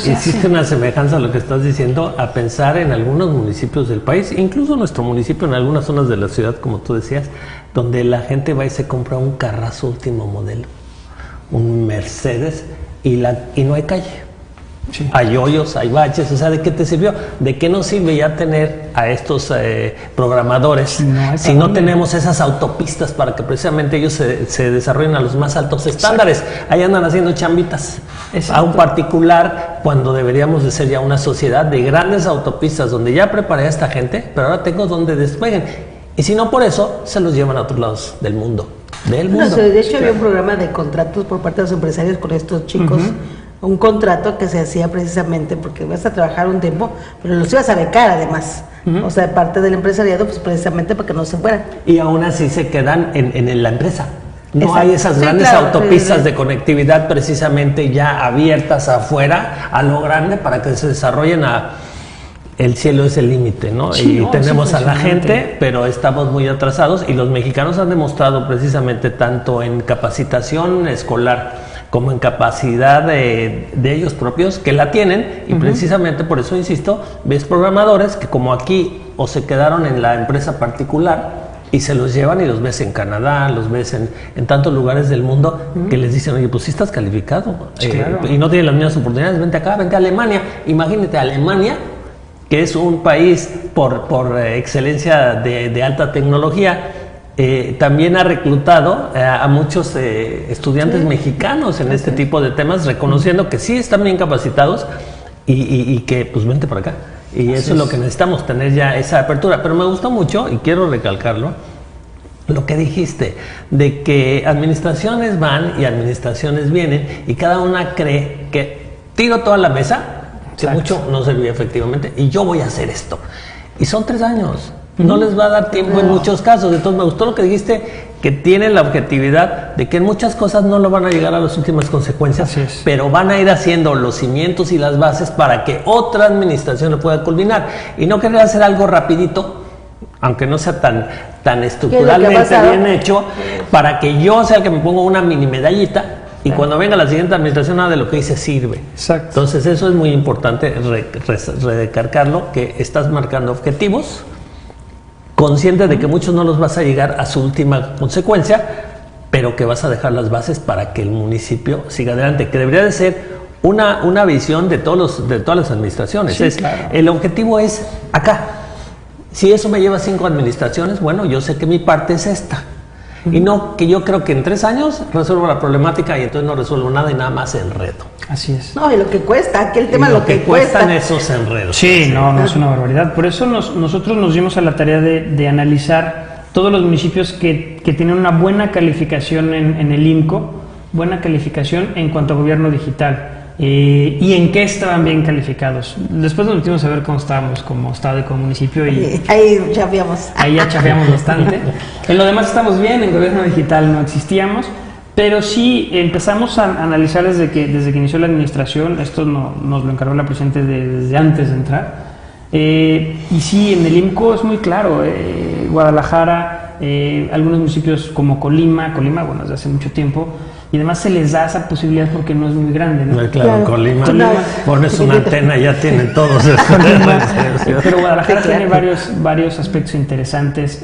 Speaker 6: Existe una semejanza a lo que estás diciendo, a pensar en algunos municipios del país, incluso nuestro municipio, en algunas zonas de la ciudad, como tú decías, donde la gente va y se compra un carrazo último modelo, un Mercedes, y no hay calle. Sí. Hay hoyos, hay baches, o sea, ¿de qué te sirvió? ¿De qué nos sirve ya tener a estos programadores si no tenemos esas autopistas para que precisamente ellos se desarrollen a los más altos estándares? Ahí andan haciendo chambitas. Exacto. A un particular, cuando deberíamos de ser ya una sociedad de grandes autopistas donde ya preparé a esta gente, pero ahora tengo donde despeguen. Y si no por eso, se los llevan a otros lados del mundo.
Speaker 5: De hecho, había un programa de contratos por parte de los empresarios con estos chicos. Un contrato que se hacía precisamente porque vas a trabajar un tiempo, pero los ibas a becar además. O sea, parte del empresariado, pues precisamente para que no se fueran.
Speaker 6: Y aún así se quedan en la empresa. No hay esas grandes autopistas de conectividad precisamente ya abiertas afuera a lo grande para que se desarrollen el cielo es el límite, ¿no? Sí, y tenemos a la gente, pero estamos muy atrasados y los mexicanos han demostrado precisamente tanto en capacitación escolar como en capacidad de ellos propios, que la tienen, y precisamente por eso insisto, ves programadores que como aquí o se quedaron en la empresa particular y se los llevan y los ves en Canadá, los ves en tantos lugares del mundo que les dicen, oye, pues sí estás calificado, claro, y no tienes las mismas oportunidades, vente acá, vente a Alemania. Imagínate, Alemania, que es un país por excelencia de alta tecnología, también ha reclutado a muchos estudiantes mexicanos en este tipo de temas, reconociendo que sí están bien capacitados y que pues vente para acá. Y eso es lo que necesitamos, tener ya esa apertura. Pero me gustó mucho, y quiero recalcarlo, lo que dijiste, de que administraciones van y administraciones vienen, y cada una cree que tiro toda la mesa, que mucho no servía efectivamente, y yo voy a hacer esto. Y son 3 años. No les va a dar tiempo en muchos casos. Entonces me gustó lo que dijiste, que tienen la objetividad de que en muchas cosas no lo van a llegar a las últimas consecuencias, pero van a ir haciendo los cimientos y las bases para que otra administración lo pueda culminar. Y no querer hacer algo rapidito, aunque no sea tan estructuralmente bien hecho, para que yo sea el que me ponga una mini medallita y cuando venga la siguiente administración nada de lo que hice sirve. Exacto. Entonces eso es muy importante recalcarlo, que estás marcando objetivos, consciente de que muchos no los vas a llegar a su última consecuencia, pero que vas a dejar las bases para que el municipio siga adelante, que debería de ser una visión de todas las administraciones. El objetivo es acá. Si eso me lleva 5 administraciones, bueno, yo sé que mi parte es esta. Y no que yo creo que en 3 años resuelvo la problemática y entonces no resuelvo nada y nada más enredo.
Speaker 16: Así es.
Speaker 5: No, y lo que cuesta, aquel tema, lo que
Speaker 6: cuestan esos enredos.
Speaker 16: Sí, no es una barbaridad. Por eso nosotros nos dimos a la tarea de analizar todos los municipios que tienen una buena calificación en el IMCO, buena calificación en cuanto a gobierno digital. Y en qué estaban bien calificados. Después nos metimos a ver cómo estábamos como estado y como municipio y
Speaker 5: ahí chapeamos.
Speaker 16: Ahí ya chapeamos bastante. En lo demás estamos bien, en gobierno digital no existíamos, pero sí empezamos a analizar desde que inició la administración. Esto nos lo encargó la presidenta desde antes de entrar. Y sí, en el IMCO es muy claro. Guadalajara, algunos municipios como Colima, bueno, desde hace mucho tiempo. Y además se les da esa posibilidad porque no es muy grande, ¿no?
Speaker 6: Claro, Colima, pones una antena y ya tienen todos.
Speaker 16: Pero Guadalajara tiene varios aspectos interesantes.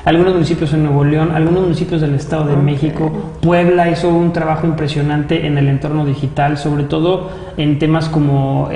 Speaker 16: Algunos municipios en Nuevo León, algunos municipios del Estado de México. Puebla hizo un trabajo impresionante en el entorno digital, sobre todo en temas como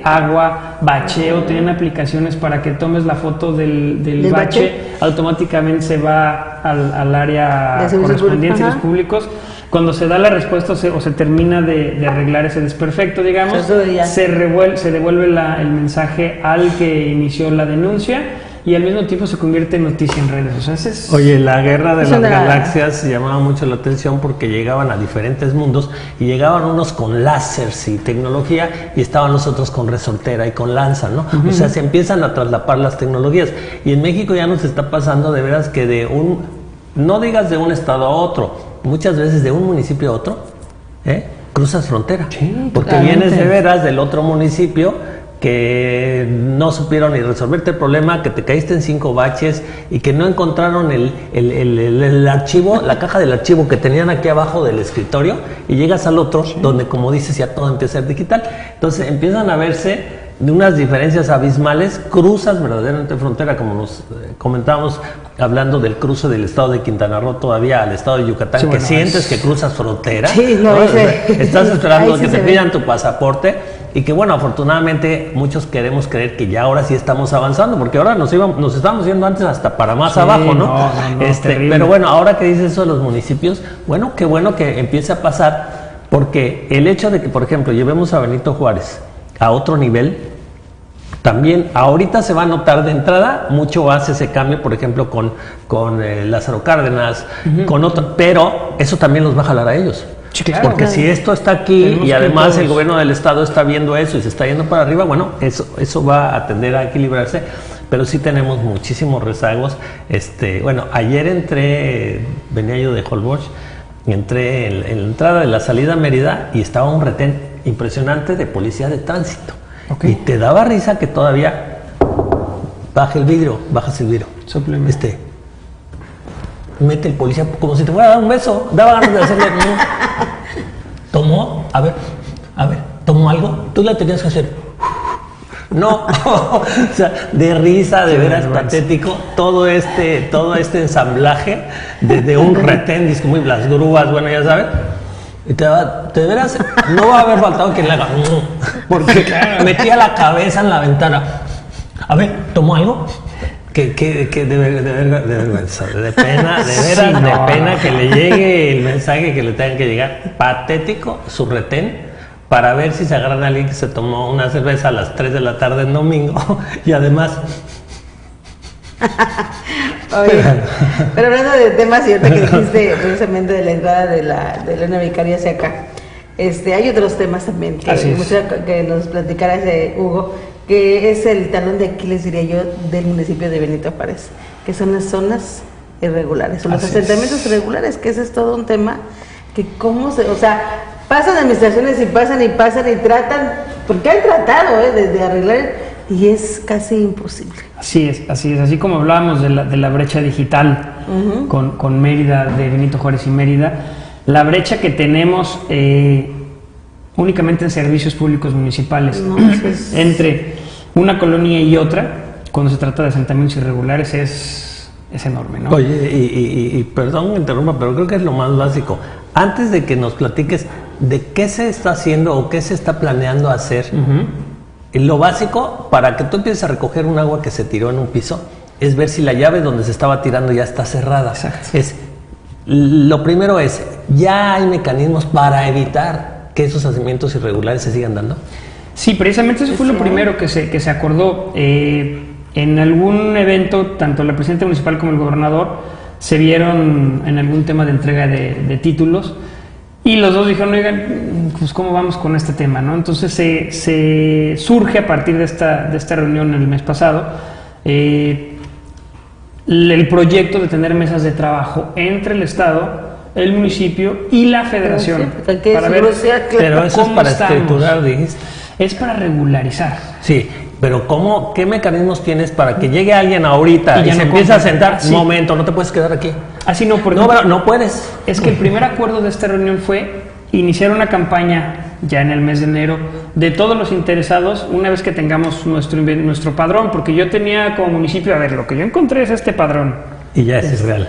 Speaker 16: agua, bacheo. Tienen aplicaciones para que tomes la foto del bache, automáticamente se va al área correspondiente de los públicos. Cuando se da la respuesta o se termina de arreglar ese desperfecto, digamos, se devuelve el mensaje al que inició la denuncia y al mismo tiempo se convierte en noticia en redes. O sea,
Speaker 6: Oye, la guerra de las galaxias llamaba mucho la atención porque llegaban a diferentes mundos y llegaban unos con láseres y tecnología y estaban los otros con resortera y con lanza, ¿no? O sea, se empiezan a traslapar las tecnologías. Y en México ya nos está pasando de veras que no digas de un estado a otro, muchas veces de un municipio a otro, cruzas frontera, porque vienes de veras del otro municipio que no supieron ni resolverte el problema, que te caíste en 5 baches y que no encontraron el archivo, la caja del archivo que tenían aquí abajo del escritorio, y llegas al otro donde, como dices, ya todo empieza a ser digital. Entonces empiezan a verse de unas diferencias abismales, cruzas verdaderamente frontera, como nos comentábamos hablando del cruce del estado de Quintana Roo todavía al estado de Yucatán, que sientes que cruzas frontera, ¿no? Estás esperando que te pidan tu pasaporte y que, bueno, afortunadamente muchos queremos creer que ya ahora sí estamos avanzando, porque ahora nos estábamos yendo antes hasta para más abajo, ¿no? Pero bueno, ahora que dices eso de los municipios, bueno, qué bueno que empiece a pasar, porque el hecho de que, por ejemplo, llevemos a Benito Juárez a otro nivel, también ahorita se va a notar de entrada, mucho hace ese cambio, por ejemplo, con Lázaro Cárdenas, con otro, pero eso también los va a jalar a ellos. Sí, claro, porque si esto está aquí y además el gobierno del estado está viendo eso y se está yendo para arriba, bueno, eso va a tender a equilibrarse, pero sí tenemos muchísimos rezagos. Bueno, ayer venía yo de Holbox, entré en la entrada de la salida a Mérida y estaba un retén impresionante de policía de tránsito. Y te daba risa que todavía bajas el vidrio, mete el policía como si te fuera a dar un beso, daba ganas de hacerle a ver, ¿tomo algo? Tú la tenías que hacer. No, o sea, de risa, de veras patético, todo este ensamblaje de un retén, disco, y las grúas, bueno, ya sabes. Y te verás, no va a haber faltado quien le haga, porque metía la cabeza en la ventana. A ver, ¿tomo algo? Que de vergüenza, de pena, de veras, sí, no. De pena que le llegue el mensaje que le tenga que llegar. Patético su retén para ver si se agarran a alguien que se tomó una cerveza a las 3 de la tarde en domingo y además...
Speaker 5: Oye, pero hablando de temas, y ahorita que dijiste precisamente de la entrada de la Elena Vicaria hacia acá, hay otros temas también que me gustaría que nos platicaras, Hugo, que es el talón de Aquiles, diría yo, del municipio de Benito Juárez, que son las zonas irregulares, o los asentamientos irregulares, que ese es todo un tema que pasan administraciones y pasan y pasan, porque han tratado de arreglar, y es casi imposible.
Speaker 16: Así es, así como hablábamos de la brecha digital con Mérida, de Benito Juárez y Mérida, la brecha que tenemos únicamente en servicios públicos municipales, entre una colonia y otra, cuando se trata de asentamientos irregulares, es enorme, ¿no?
Speaker 6: Oye, y perdón que interrumpa, pero creo que es lo más básico. Antes de que nos platiques de qué se está haciendo o qué se está planeando hacer, lo básico para que tú empieces a recoger un agua que se tiró en un piso es ver si la llave donde se estaba tirando ya está cerrada. Exacto. Lo primero es, ¿ya hay mecanismos para evitar que esos asentamientos irregulares se sigan dando?
Speaker 16: Sí, precisamente eso fue lo primero que se acordó. En algún evento, tanto la presidenta municipal como el gobernador se vieron en algún tema de entrega de títulos, y los dos dijeron, oigan, pues ¿cómo vamos con este tema, no? Entonces se surge a partir de esta reunión el mes pasado el proyecto de tener mesas de trabajo entre el Estado, el municipio y la federación.
Speaker 6: Para ver, pero eso es para escriturar, dijiste.
Speaker 16: Es para regularizar.
Speaker 6: Sí, pero ¿qué mecanismos tienes para que llegue alguien ahorita y se empiece a sentar? Un momento, no te puedes quedar aquí.
Speaker 16: Así no, porque
Speaker 6: no puedes.
Speaker 16: Es que el primer acuerdo de esta reunión fue iniciar una campaña ya en el mes de enero de todos los interesados, una vez que tengamos nuestro padrón, porque yo tenía como municipio, a ver, lo que yo encontré es este padrón.
Speaker 6: Y ya ese es real.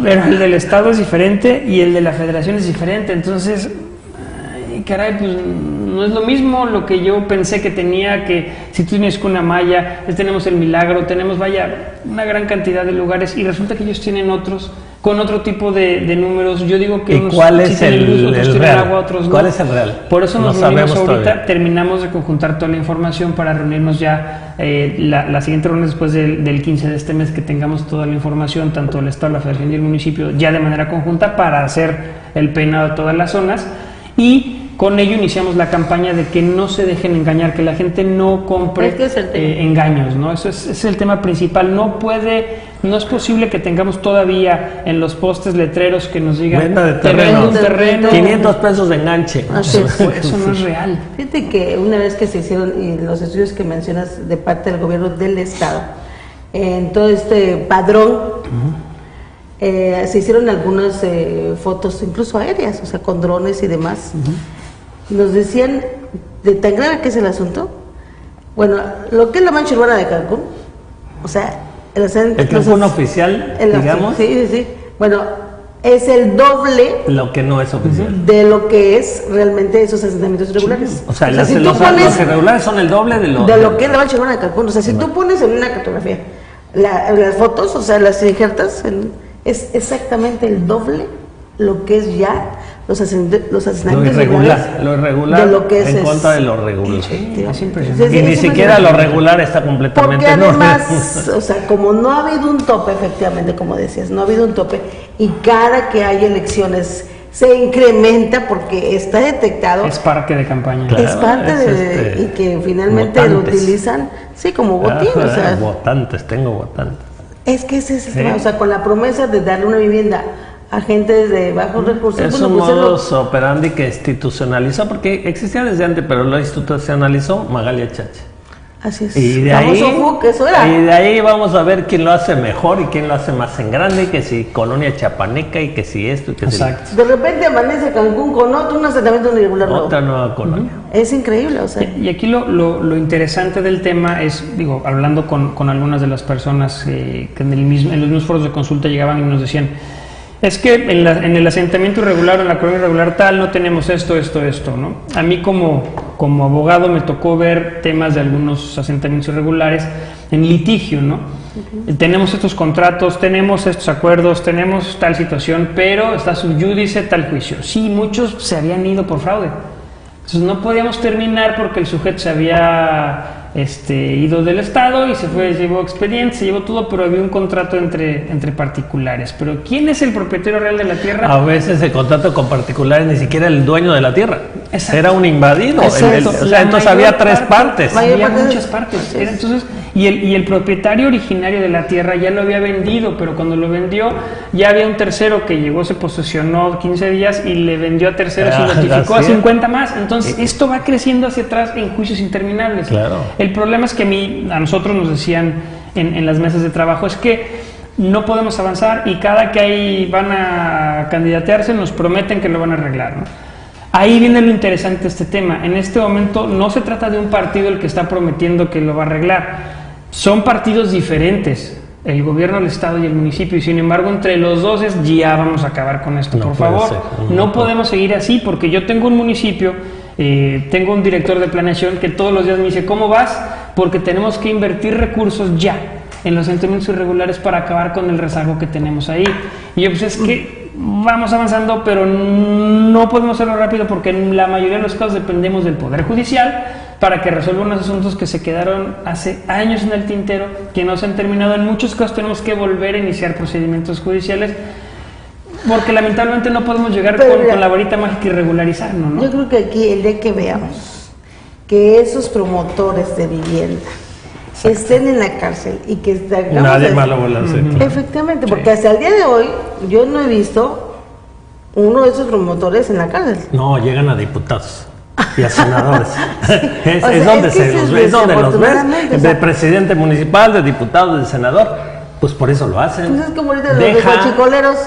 Speaker 16: Pero el del Estado es diferente y el de la Federación es diferente, entonces, caray, pues no es lo mismo lo que yo pensé que tenía, que si tú tienes Cunamaya, tenemos El Milagro, tenemos, una gran cantidad de lugares, y resulta que ellos tienen otros, con otro tipo de números. Yo digo que unos
Speaker 6: ¿cuál es el real?
Speaker 16: Agua, otros no.
Speaker 6: ¿Cuál es el real?
Speaker 16: Por eso nos reunimos ahorita, todavía. Terminamos de conjuntar toda la información para reunirnos ya la siguiente reunión después del 15 de este mes, que tengamos toda la información, tanto el Estado, la Federación y el municipio, ya de manera conjunta, para hacer el peinado de todas las zonas, y con ello iniciamos la campaña de que no se dejen engañar, que la gente no compre engaños, ¿no? Ese es el tema principal. No es posible que tengamos todavía en los postes letreros que nos digan
Speaker 6: venta de terreno, 500 pesos de enganche.
Speaker 16: Eso no es real.
Speaker 5: Fíjate que una vez que se hicieron los estudios que mencionas de parte del gobierno del Estado, en todo este padrón, se hicieron algunas fotos, incluso aéreas, o sea, con drones y demás. Nos decían de tan grave que es el asunto. Bueno, lo que es la mancha urbana de Cancún, o sea,
Speaker 6: el Cancún oficial, digamos.
Speaker 5: Sí. Bueno, es el doble.
Speaker 6: Lo que no es oficial.
Speaker 5: De lo que es realmente esos asentamientos irregulares.
Speaker 6: O sea, los irregulares son el doble de lo
Speaker 5: que es la mancha urbana de Cancún. O sea, si tú pones en una cartografía las fotos, o sea, las injertas, es exactamente el doble lo que es ya los asentamientos
Speaker 6: irregulares. Lo irregular
Speaker 5: de lo que es
Speaker 6: contra de lo regular.
Speaker 5: Y
Speaker 6: ni siquiera lo regular está completamente.
Speaker 5: Porque además, o sea, como no ha habido un tope, efectivamente, como decías, no ha habido un tope, y cada que hay elecciones se incrementa porque está detectado.
Speaker 16: Es parte de campaña.
Speaker 5: Claro, es parte y que finalmente votantes. Lo utilizan, como botín.
Speaker 6: Tengo votantes.
Speaker 5: Es que ese es el tema, o sea, con la promesa de darle una vivienda a gente de bajos recursos.
Speaker 6: Es un modus operandi que institucionalizó, porque existía desde antes, pero lo institucionalizó Magalia Chache.
Speaker 5: Así es.
Speaker 6: Y de ahí vamos a ver quién lo hace mejor y quién lo hace más en grande, que si Colonia Chapaneca y que si esto y que
Speaker 5: exacto. Si... De repente amanece Cancún con un asentamiento irregular.
Speaker 6: Otra nueva colonia.
Speaker 5: Es increíble, o sea.
Speaker 16: Y aquí lo interesante del tema es, digo, hablando con algunas de las personas que en los mismos foros de consulta llegaban y nos decían, es que en el asentamiento irregular, en la colonia irregular tal, no tenemos esto, ¿no? A mí como abogado me tocó ver temas de algunos asentamientos irregulares en litigio, ¿no? Tenemos estos contratos, tenemos estos acuerdos, tenemos tal situación, pero está sub judice tal juicio. Sí, muchos se habían ido por fraude. Entonces no podíamos terminar porque el sujeto se había ido del Estado y se llevó expediente, se llevó todo, pero había un contrato entre particulares. Pero ¿quién es el propietario real de la tierra?
Speaker 6: A veces el contrato con particulares ni siquiera el dueño de la tierra. Exacto. Era un invadido. Entonces había tres partes.
Speaker 16: Había muchas partes. Entonces, y el propietario originario de la tierra ya lo había vendido, pero cuando lo vendió ya había un tercero que llegó, se posesionó 15 días y le vendió a terceros y notificó a 50 más. Entonces esto va creciendo hacia atrás en juicios interminables.
Speaker 6: Claro.
Speaker 16: El problema es que a nosotros nos decían en las mesas de trabajo es que no podemos avanzar y cada que van a candidatearse nos prometen que lo van a arreglar, ¿no? Ahí viene lo interesante de este tema. En este momento no se trata de un partido el que está prometiendo que lo va a arreglar. Son partidos diferentes, el gobierno, el Estado y el municipio, y sin embargo entre los dos ya vamos a acabar con esto, por favor. No podemos seguir así, porque yo tengo un municipio, tengo un director de planeación que todos los días me dice, ¿cómo vas? Porque tenemos que invertir recursos ya en los asentamientos irregulares para acabar con el rezago que tenemos ahí. Y yo, pues es que vamos avanzando, pero no podemos hacerlo rápido porque en la mayoría de los casos dependemos del Poder Judicial para que resuelva unos asuntos que se quedaron hace años en el tintero, que no se han terminado. En muchos casos tenemos que volver a iniciar procedimientos judiciales porque lamentablemente no podemos llegar con la varita mágica y regularizarnos, ¿no?
Speaker 5: Yo creo que aquí el día que veamos que esos promotores de vivienda estén en la cárcel y que
Speaker 6: nadie más lo vuelva a hacer.
Speaker 5: Efectivamente, porque hasta el día de hoy yo no he visto uno de esos promotores en la cárcel.
Speaker 6: No, llegan a diputados y a senadores. Es donde los ves, de presidente municipal, de diputado, de senador. Pues por eso lo hacen.
Speaker 5: Pues es como ahorita los guachicoleros.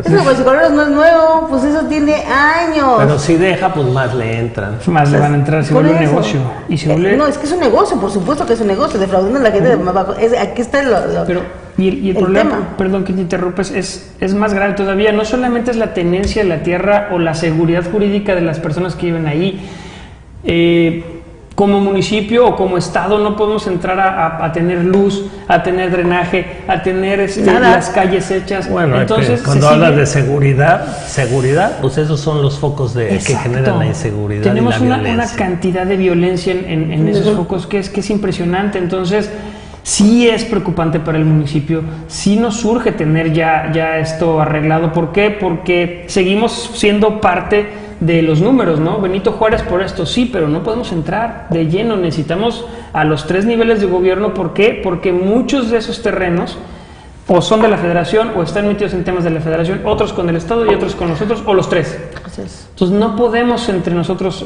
Speaker 5: Los guachicoleros no es nuevo, pues eso tiene años.
Speaker 6: Pero si deja, pues más le entran.
Speaker 16: Más le van a entrar, se vuelve un negocio. Y se vuelve...
Speaker 5: No, es que es un negocio, por supuesto que es un negocio, defraudando a la gente de más abajo. Aquí está
Speaker 16: Pero, el problema, tema. Perdón que te interrumpes, es más grave todavía. No solamente es la tenencia de la tierra o la seguridad jurídica de las personas que viven ahí. Como municipio o como estado no podemos entrar a tener luz, a tener drenaje, a tener las calles hechas.
Speaker 6: Bueno, entonces cuando hablas de seguridad, pues esos son los focos que generan la inseguridad.
Speaker 16: Tenemos
Speaker 6: y la
Speaker 16: una cantidad de violencia en esos focos que es impresionante. Entonces sí es preocupante para el municipio, sí nos surge tener ya esto arreglado. ¿Por qué? Porque seguimos siendo parte de los números, ¿no? Benito Juárez por esto sí, pero no podemos entrar de lleno, necesitamos a los 3 niveles de gobierno. ¿Por qué? Porque muchos de esos terrenos o son de la federación o están metidos en temas de la federación, otros con el Estado y otros con nosotros, o los 3. Entonces no podemos entre nosotros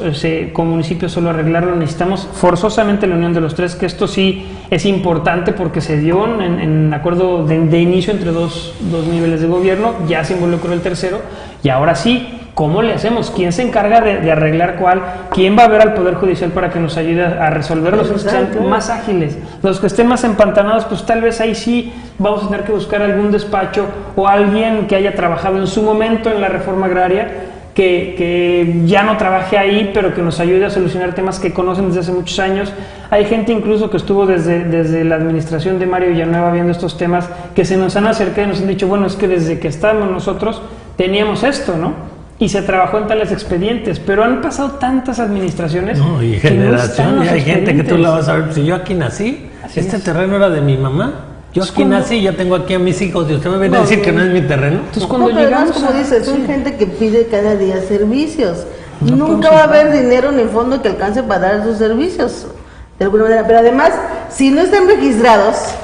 Speaker 16: como municipio solo arreglarlo, necesitamos forzosamente la unión de los 3, que esto sí es importante porque se dio en acuerdo de inicio entre dos niveles de gobierno, ya se involucró el tercero y ahora sí. ¿Cómo le hacemos? ¿Quién se encarga de arreglar cuál? ¿Quién va a ver al Poder Judicial para que nos ayude a resolver los que sean más ágiles? Los que estén más empantanados, pues tal vez ahí sí vamos a tener que buscar algún despacho o alguien que haya trabajado en su momento en la reforma agraria, que ya no trabaje ahí, pero que nos ayude a solucionar temas que conocen desde hace muchos años. Hay gente incluso que estuvo desde la administración de Mario Villanueva viendo estos temas, que se nos han acercado y nos han dicho, bueno, es que desde que estábamos nosotros teníamos esto, ¿no? Y se trabajó en tales expedientes, pero han pasado tantas administraciones.
Speaker 6: No, y generación, y hay gente que tú la vas a ver. Si yo aquí nací, terreno era de mi mamá. Yo aquí nací, ya tengo aquí a mis hijos y usted me viene a decir que no es mi terreno.
Speaker 5: Entonces cuando llegamos, como dices, son gente que pide cada día servicios. Nunca va a haber dinero ni fondo que alcance para dar esos servicios de alguna manera. Pero además, si no están registrados,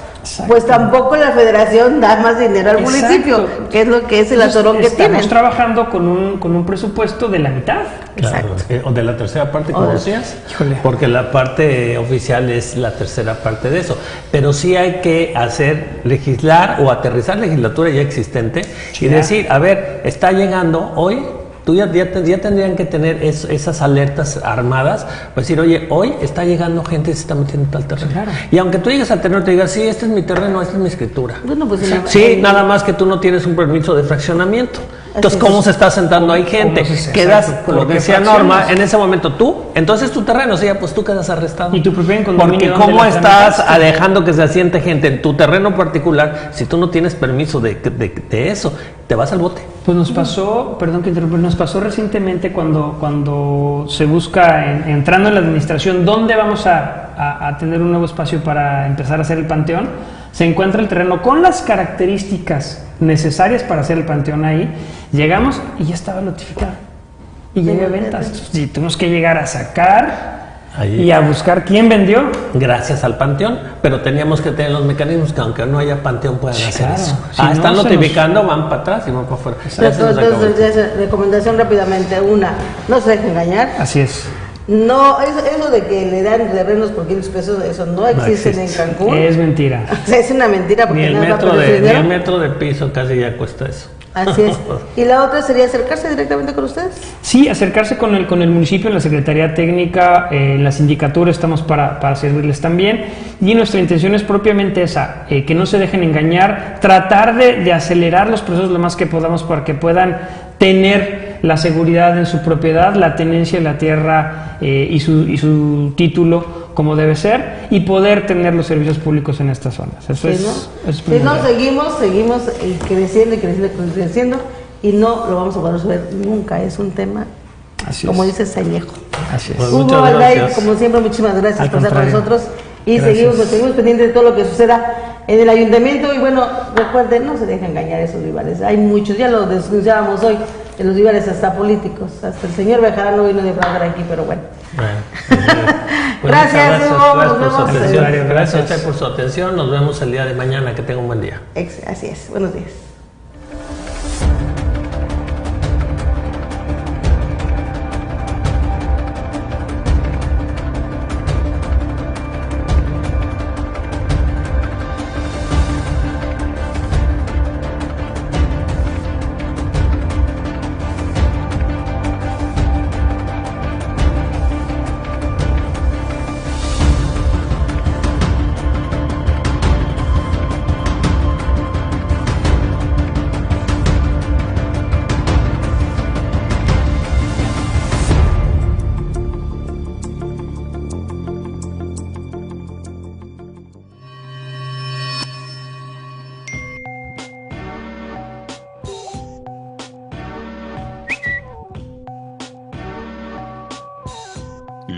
Speaker 5: pues tampoco la federación da más dinero al municipio, que es lo que es el atorón que tienen.
Speaker 16: Estamos trabajando con un presupuesto de la mitad.
Speaker 6: Claro, o de la tercera parte, como decías, porque la parte oficial es la tercera parte de eso. Pero sí hay que legislar o aterrizar legislatura ya existente y decir, a ver, está llegando hoy. Tú ya tendrían que tener esas alertas armadas, pues decir, oye, hoy está llegando gente y se está metiendo en tal terreno. Claro. Y aunque tú llegues al terreno y te digas, sí, este es mi terreno, esta es mi escritura.
Speaker 5: Bueno, pues
Speaker 6: nada más que tú no tienes un permiso de fraccionamiento. Entonces, ¿cómo se está sentando ahí gente? Quedas, con lo que decía Norma, en ese momento entonces tu terreno, pues tú quedas arrestado.
Speaker 16: Y tu propio condominio.
Speaker 6: Porque ¿cómo estás dejando que se asiente gente en tu terreno particular si tú no tienes permiso de eso? Te vas al bote.
Speaker 16: Pues nos pasó, perdón que interrumpa, nos pasó recientemente cuando se busca, entrando en la administración, ¿dónde vamos a tener un nuevo espacio para empezar a hacer el panteón? Se encuentra el terreno con las características necesarias para hacer el panteón ahí. Llegamos y ya estaba notificado. Y ya había ventas. Y tuvimos que llegar a sacar y a buscar quién vendió.
Speaker 6: Gracias al panteón, pero teníamos que tener los mecanismos que aunque no haya panteón puedan hacer eso.
Speaker 16: Si
Speaker 6: están notificando, van para atrás y van para afuera.
Speaker 5: Entonces, recomendación rápidamente. No se dejen engañar.
Speaker 16: Así es.
Speaker 5: No, eso de que le dan terrenos por 500 pesos, eso no existe en Cancún.
Speaker 16: Es mentira.
Speaker 5: O sea, es una mentira porque
Speaker 6: ni el metro de piso casi ya cuesta eso.
Speaker 5: Así es. ¿Y la otra sería acercarse directamente con ustedes?
Speaker 16: Sí, acercarse con el municipio, en la Secretaría Técnica, en la sindicatura estamos para servirles también. Y nuestra intención es propiamente esa, que no se dejen engañar, tratar de acelerar los procesos lo más que podamos para que puedan tener la seguridad en su propiedad, la tenencia de la tierra y su título como debe ser, y poder tener los servicios públicos en estas zonas. Eso es
Speaker 5: si no, seguimos creciendo y no lo vamos a poder resolver nunca. Es un tema, como dice Sañejo.
Speaker 16: Así es.
Speaker 6: Pues
Speaker 5: Hugo Valday, como siempre, muchísimas gracias por estar con nosotros y seguimos pendientes de todo lo que suceda en el ayuntamiento. Y bueno, recuerden, no se dejen engañar esos rivales. Hay muchos, ya lo denunciábamos hoy, de los rivales hasta políticos. Hasta el señor Bejarano vino de defraudar aquí, pero bueno. Gracias, Hugo. Nos vemos.
Speaker 6: Gracias por su atención. Nos vemos el día de mañana. Que tenga un buen día.
Speaker 5: Así es. Buenos días.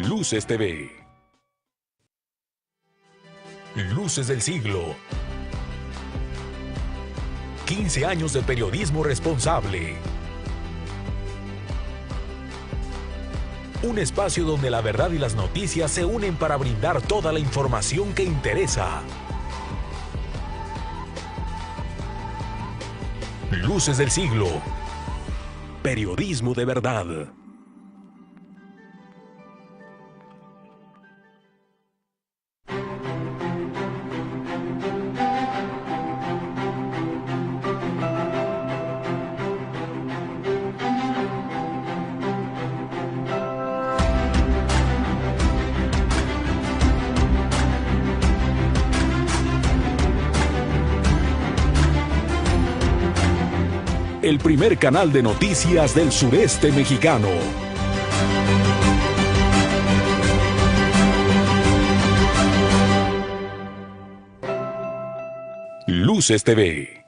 Speaker 1: Luces TV. Luces del siglo. 15 años de periodismo responsable. Un espacio donde la verdad y las noticias se unen para brindar toda la información que interesa. Luces del siglo. Periodismo de verdad. El primer canal de noticias del sureste mexicano. Luces TV.